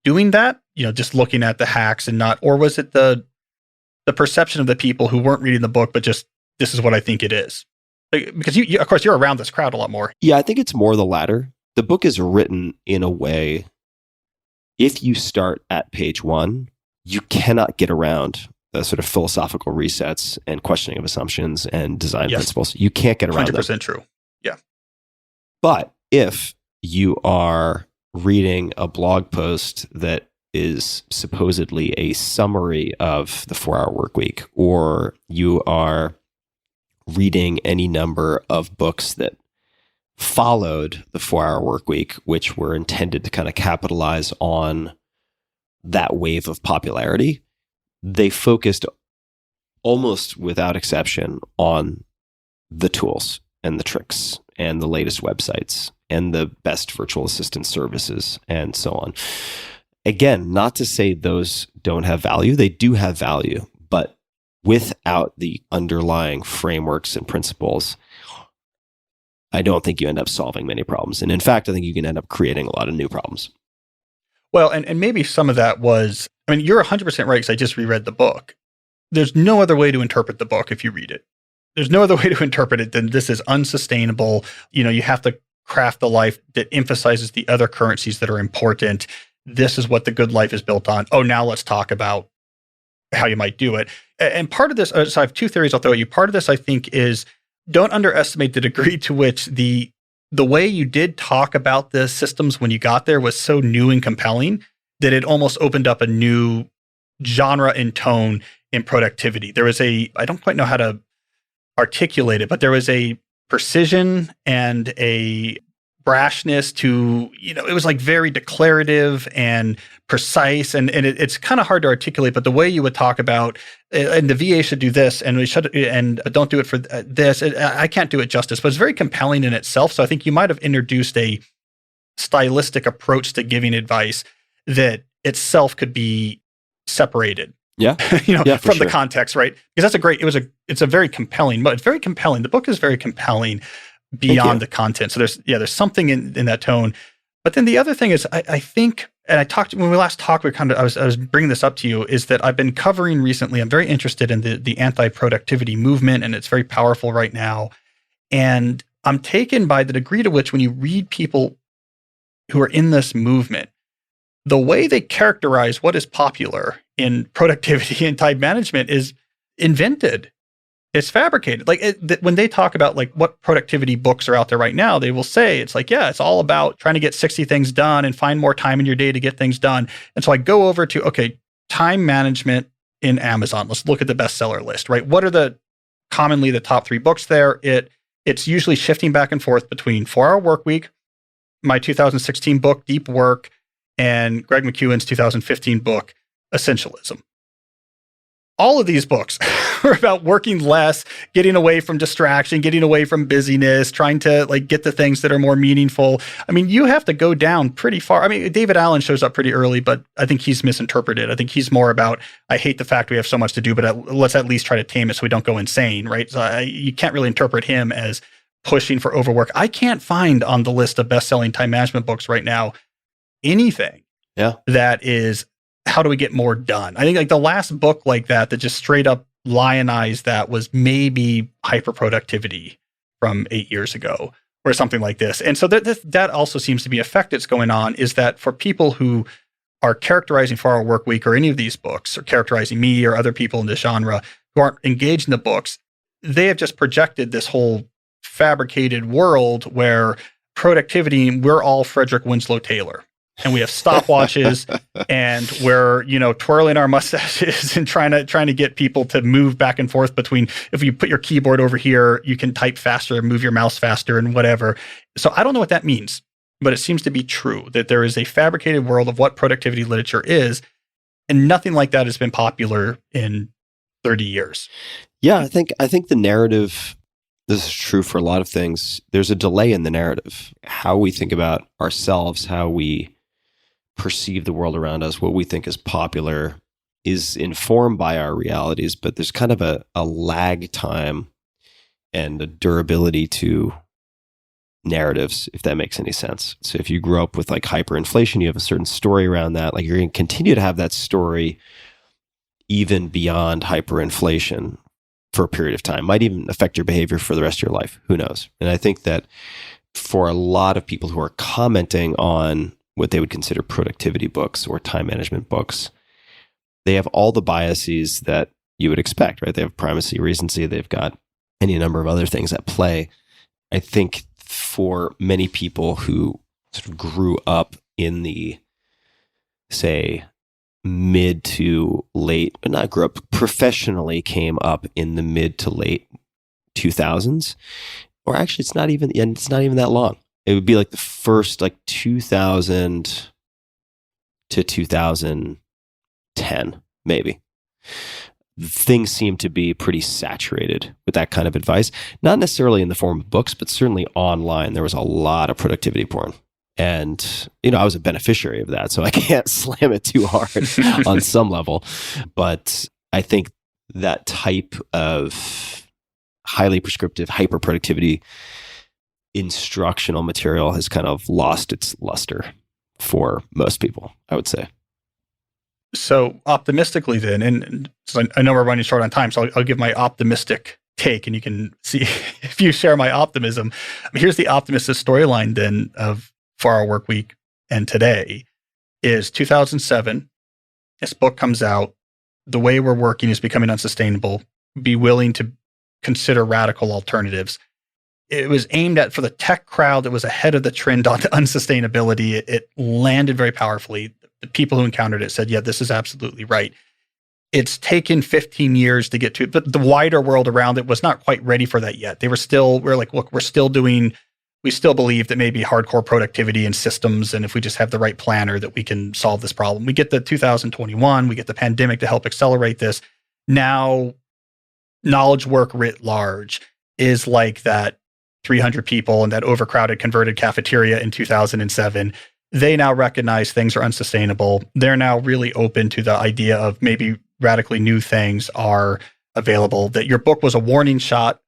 doing that? Just looking at the hacks and not, or was it the perception of the people who weren't reading the book, but just, this is what I think it is? Because you, of course, you're around this crowd a lot more. Yeah, I think it's more the latter. The book is written in a way, if you start at page 1, you cannot get around the sort of philosophical resets and questioning of assumptions and design principles. You can't get around 100% them. true. Yeah. But if you are reading a blog post that is supposedly a summary of the 4-hour work week, or you are reading any number of books that followed the 4-hour work week, which were intended to kind of capitalize on that wave of popularity, they focused almost without exception on the tools and the tricks and the latest websites and the best virtual assistant services and so on. Again, not to say those don't have value. They do have value, but without the underlying frameworks and principles, I don't think you end up solving many problems. And in fact, I think you can end up creating a lot of new problems. Well, and maybe some of that was, you're 100% right, because I just reread the book. There's no other way to interpret the book if you read it. There's no other way to interpret it than this is unsustainable. You have to craft the life that emphasizes the other currencies that are important. This is what the good life is built on. Oh, now let's talk about how you might do it. And part of this, so I have 2 theories I'll throw at you. Part of this, I think, is don't underestimate the degree to which the way you did talk about the systems when you got there was so new and compelling that it almost opened up a new genre and tone in productivity. There was I don't quite know how to articulate it, but there was a precision and a brashness to, it was like very declarative and precise, and it's kind of hard to articulate, but the way you would talk about, and the VA should do this, and we should, and don't do it for this, I can't do it justice, but it's very compelling in itself. So I think you might have introduced a stylistic approach to giving advice that itself could be separated. Yeah. From the context, right? Because it's a very compelling, it's very compelling. The book is very compelling beyond the content. So there's something in that tone. But then the other thing is, I think, and when we last talked, I was bringing this up to you, is that I've been covering recently, I'm very interested in the anti-productivity movement, and it's very powerful right now. And I'm taken by the degree to which when you read people who are in this movement, the way they characterize what is popular in productivity and time management is invented. It's fabricated. When they talk about what productivity books are out there right now, they will say it's it's all about trying to get 60 things done and find more time in your day to get things done. And so I go over to, time management in Amazon. Let's look at the bestseller list, right? What are commonly the top 3 books there? It's usually shifting back and forth between 4-Hour Workweek, my 2016 book, Deep Work, and Greg McKeown's 2015 book, Essentialism. All of these books are about working less, getting away from distraction, getting away from busyness, trying to get the things that are more meaningful. You have to go down pretty far. David Allen shows up pretty early, but I think he's misinterpreted. I think he's more about, I hate the fact we have so much to do, but let's at least try to tame it so we don't go insane, right? So you can't really interpret him as pushing for overwork. I can't find on the list of best-selling time management books right now anything that is, how do we get more done? I think the last book like that just straight up lionized that was maybe Hyperproductivity from 8 years ago or something like this. And so that also seems to be a effect that's going on, is that for people who are characterizing 4-Hour Workweek or any of these books, or characterizing me or other people in this genre who aren't engaged in the books, they have just projected this whole fabricated world where productivity, we're all Frederick Winslow Taylor. And we have stopwatches, and we're twirling our mustaches and trying to get people to move back and forth between. If you put your keyboard over here, you can type faster, move your mouse faster, and whatever. So I don't know what that means, but it seems to be true that there is a fabricated world of what productivity literature is, and nothing like that has been popular in 30 years. Yeah, I think the narrative, this is true for a lot of things. There's a delay in the narrative. How we think about ourselves, how we perceive the world around us, what we think is popular is informed by our realities, but there's kind of a lag time and a durability to narratives, if that makes any sense. So if you grew up with like hyperinflation, you have a certain story around that. Like you're going to continue to have that story even beyond hyperinflation for a period of time. Might even affect your behavior for the rest of your life. Who knows? And I think that for a lot of people who are commenting on what they would consider productivity books or time management books, they have all the biases that you would expect, right? They have primacy, recency, they've got any number of other things at play. I think for many people who sort of grew up in the, say, mid to late, but not grew up, professionally came up in the mid to late 2000s, or actually it's not even that long. It would be like the first like 2000 to 2010, maybe. Things seem to be pretty saturated with that kind of advice, not necessarily in the form of books, but certainly online. There was a lot of productivity porn. And, I was a beneficiary of that, so I can't slam it too hard on some level. But I think that type of highly prescriptive hyper-productivity instructional material has kind of lost its luster for most people, I would say. So optimistically then, and so I know we're running short on time, so I'll give my optimistic take and you can see if you share my optimism. Here's the optimistic storyline then of 4-Hour Workweek and today is 2007. This book comes out. The way we're working is becoming unsustainable. Be willing to consider radical alternatives. It was aimed at for the tech crowd that was ahead of the trend on unsustainability. It landed very powerfully. The people who encountered it said, yeah, this is absolutely right. It's taken 15 years to get to it, but the wider world around it was not quite ready for that yet. We're like, look, we still believe that maybe hardcore productivity and systems, and if we just have the right planner that we can solve this problem. We get the 2021, we get the pandemic to help accelerate this. Now, knowledge work writ large is like that 300 people and that overcrowded converted cafeteria in 2007. They now recognize things are unsustainable. They're now really open to the idea of maybe radically new things are available. That your book was a warning shot.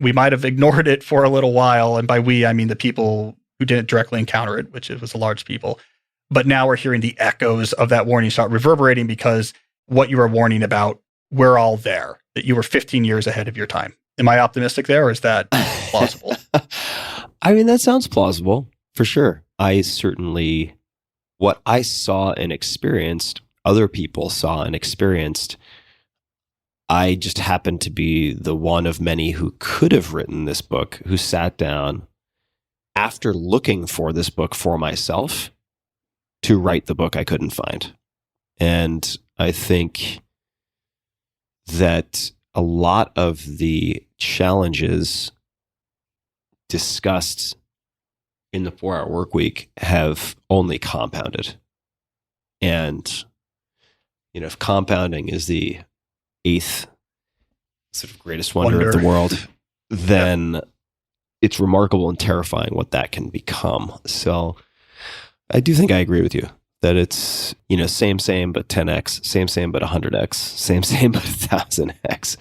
We might have ignored it for a little while. And by we, I mean the people who didn't directly encounter it, which it was a large people. But now we're hearing the echoes of that warning shot reverberating because what you were warning about, we're all there, that you were 15 years ahead of your time. Am I optimistic there, or is that plausible? I mean, that sounds plausible for sure. What I saw and experienced, other people saw and experienced. I just happened to be the one of many who could have written this book, who sat down after looking for this book for myself to write the book I couldn't find. And I think that a lot of the challenges discussed in the 4-Hour Workweek have only compounded. And, if compounding is the 8th sort of greatest wonder of the world, then it's remarkable and terrifying what that can become. So I do think I agree with you that it's, same, but 10x, same, but 100x, same, but 1000x.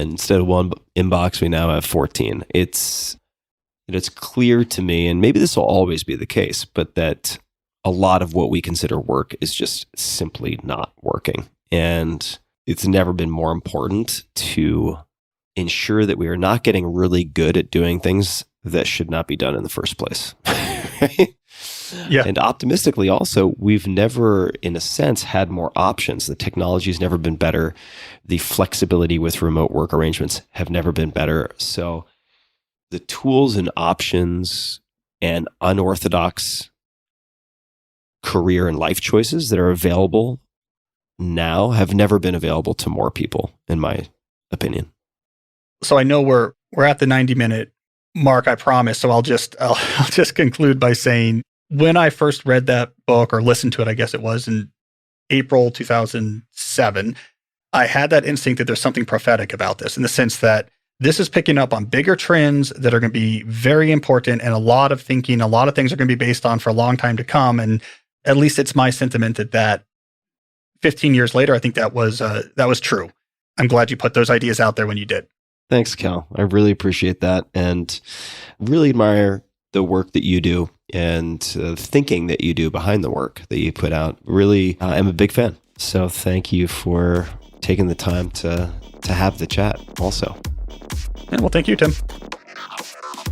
Instead of one inbox, we now have 14. It's clear to me, and maybe this will always be the case, but that a lot of what we consider work is just simply not working. And it's never been more important to ensure that we are not getting really good at doing things that should not be done in the first place. Right? Yeah. And optimistically also, we've never, in a sense, had more options. The technology has never been better. The flexibility with remote work arrangements have never been better. So the tools and options and unorthodox career and life choices that are available now have never been available to more people, in my opinion. So I know we're at the 90-minute mark, I promise. So I'll just conclude by saying, when I first read that book or listened to it, I guess it was in April 2007, I had that instinct that there's something prophetic about this, in the sense that this is picking up on bigger trends that are going to be very important, and a lot of thinking, a lot of things are going to be based on for a long time to come. And at least it's my sentiment that 15 years later, I think that was true. I'm glad you put those ideas out there when you did. Thanks, Cal. I really appreciate that, and really admire the work that you do and thinking that you do behind the work that you put out. Really, I'm a big fan. So thank you for taking the time to have the chat also. Yeah, well, thank you, Tim.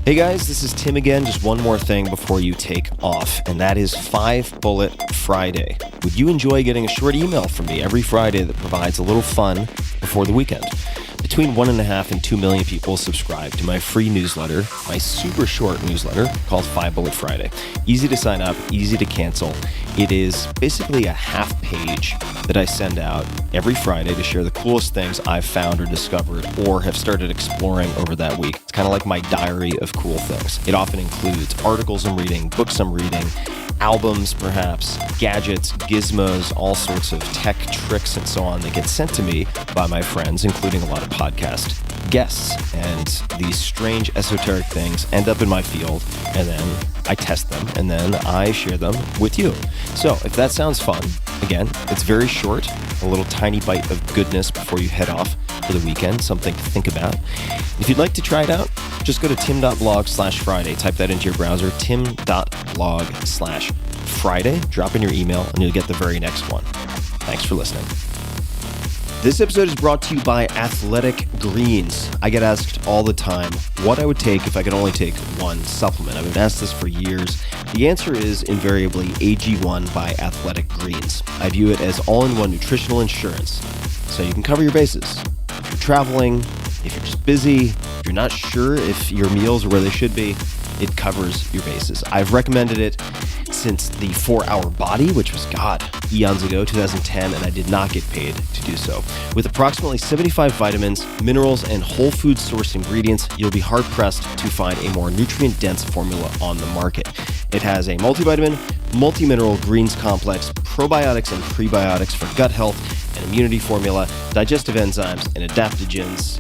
Hey guys, this is Tim again. Just one more thing before you take off, and that is 5 Bullet Friday. Would you enjoy getting a short email from me every Friday that provides a little fun before the weekend? Between 1.5 and 2 million people subscribe to my free newsletter, my super short newsletter called 5 Bullet Friday. Easy to sign up, easy to cancel. It is basically a half page that I send out every Friday to share the coolest things I've found or discovered or have started exploring over that week. It's kind of like my diary of cool things. It often includes articles I'm reading, books I'm reading, albums perhaps, gadgets, gizmos, all sorts of tech tricks and so on that get sent to me by my friends, including a lot of podcast guests. And these strange esoteric things end up in my field, and then I test them, and then I share them with you. So if that sounds fun, again, it's very short, a little tiny bite of goodness before you head off for the weekend, something to think about. If you'd like to try it out, just go to tim.blog/Friday. Type that into your browser, tim.blog/Friday. Drop in your email, and you'll get the very next one. Thanks for listening. This episode is brought to you by Athletic Greens. I get asked all the time what I would take if I could only take one supplement. I've been asked this for years. The answer is invariably AG1 by Athletic Greens. I view it as all-in-one nutritional insurance, so you can cover your bases. If you're traveling, if you're just busy, if you're not sure if your meals are where they should be, it covers your bases. I've recommended it since the 4-Hour Body, which was, eons ago, 2010, and I did not get paid to do so. With approximately 75 vitamins, minerals, and whole food sourced ingredients, you'll be hard-pressed to find a more nutrient-dense formula on the market. It has a multivitamin, multi-mineral greens complex, probiotics and prebiotics for gut health, an immunity formula, digestive enzymes, and adaptogens.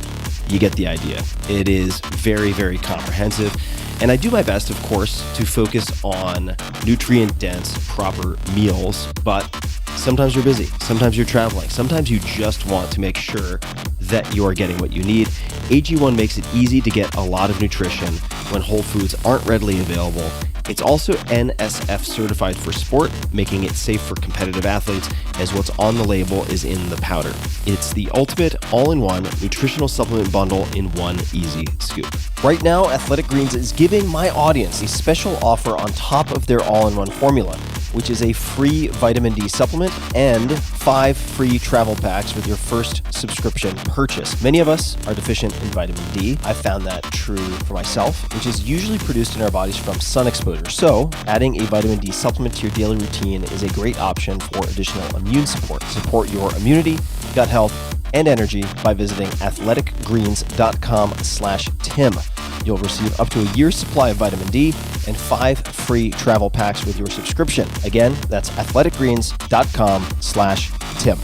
You get the idea. It is very, very comprehensive. And I do my best, of course, to focus on nutrient-dense, proper meals, but sometimes you're busy, sometimes you're traveling, sometimes you just want to make sure that you're getting what you need. AG1 makes it easy to get a lot of nutrition when whole foods aren't readily available. It's also NSF certified for sport, making it safe for competitive athletes, as what's on the label is in the powder. It's the ultimate all-in-one nutritional supplement bundle in one easy scoop. Right now, Athletic Greens is giving my audience a special offer on top of their all-in-one formula, which is a free vitamin D supplement and 5 free travel packs with your first subscription purchase. Many of us are deficient in vitamin D. I found that true for myself, which is usually produced in our bodies from sun exposure. So, adding a vitamin D supplement to your daily routine is a great option for additional immune support. Support your immunity, gut health, and energy by visiting athleticgreens.com/Tim. You'll receive up to a year's supply of vitamin D and 5 free travel packs with your subscription. Again, that's athleticgreens.com/Tim.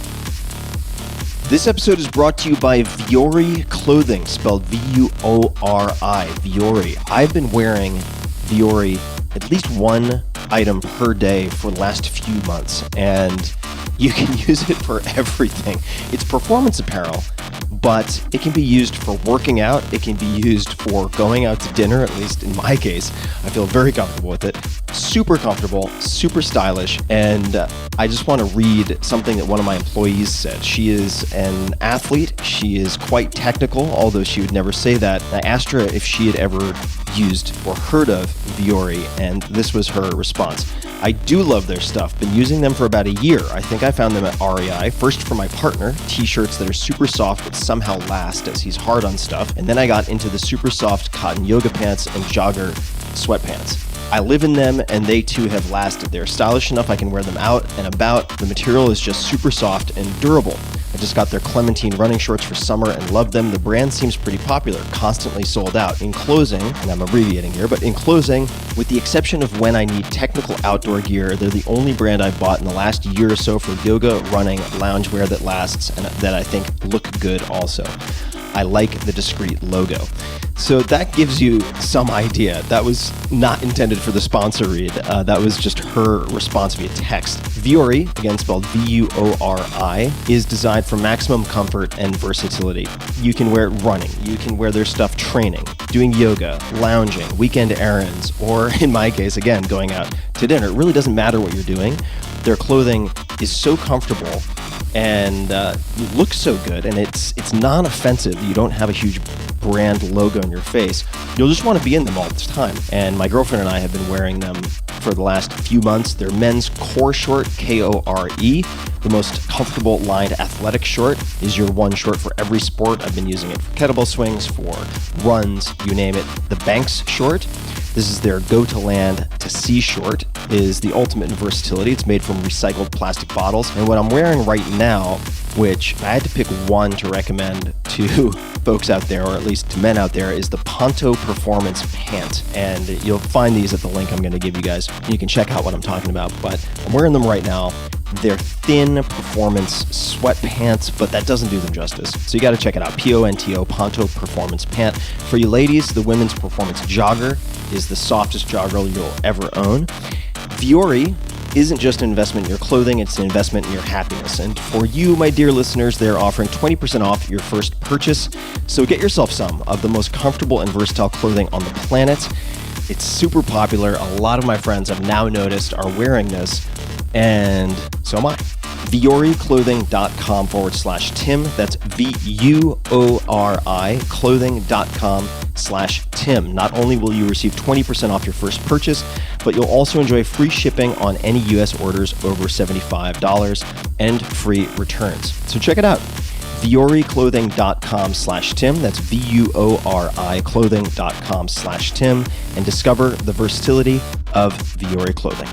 This episode is brought to you by Vuori Clothing, spelled V-U-O-R-I, Vuori. I've been wearing Vuori at least one item per day for the last few months, and you can use it for everything. It's performance apparel, but it can be used for working out. It can be used for going out to dinner, at least in my case. I feel very comfortable with it. Super comfortable, super stylish, and I just want to read something that one of my employees said. She is an athlete. She is quite technical, although she would never say that. I asked her if she had ever used or heard of Vuori, and this was her response. I do love their stuff. Been using them for about a year. I think I found them at REI. First for my partner, t-shirts that are super soft but somehow last as he's hard on stuff. And then I got into the super soft cotton yoga pants and jogger sweatpants. I live in them, and they too have lasted. They're stylish enough I can wear them out and about. The material is just super soft and durable. I just got their Clementine running shorts for summer and love them. The brand seems pretty popular, constantly sold out. In closing, and I'm abbreviating here, but in closing, with the exception of when I need technical outdoor gear, they're the only brand I've bought in the last year or so for yoga, running, loungewear that lasts and that I think look good also. I like the discreet logo. So that gives you some idea. That was not intended for the sponsor read. That was just her response via text. Vuori, again spelled V-U-O-R-I, is designed for maximum comfort and versatility. You can wear it running. You can wear their stuff training, doing yoga, lounging, weekend errands, or in my case, again, going out to dinner. It really doesn't matter what you're doing. Their clothing is so comfortable and looks so good, and it's non-offensive. You don't have a huge brand logo in your face. You'll just want to be in them all the time. And my girlfriend and I have been wearing them for the last few months. They're men's core short, K-O-R-E. The most comfortable lined athletic short is your one short for every sport. I've been using it for kettlebell swings, for runs, you name it. The Banks short, this is their go-to-land to sea short, is the ultimate in versatility. It's made from recycled plastic bottles. And what I'm wearing right now, which I had to pick one to recommend to folks out there, or at least to men out there, is the Ponto Performance Pant. And you'll find these at the link I'm going to give you guys. You can check out what I'm talking about. But I'm wearing them right now. They're thin performance sweatpants, but that doesn't do them justice. So you got to check it out. P-O-N-T-O, Ponto Performance Pant. For you ladies, the women's performance jogger is the softest jogger you'll ever own. Vuori isn't just an investment in your clothing, it's an investment in your happiness. And for you, my dear listeners, they're offering 20% off your first purchase. So get yourself some of the most comfortable and versatile clothing on the planet. It's super popular. A lot of my friends I've now noticed are wearing this, and so am I. VuoriClothing.com/Tim. That's VUORI clothing.com/Tim. Not only will you receive 20% off your first purchase, but you'll also enjoy free shipping on any US orders over $75 and free returns. So check it out. VuoriClothing.com/Tim. That's VUORI clothing.com/Tim, and discover the versatility of Vuori clothing.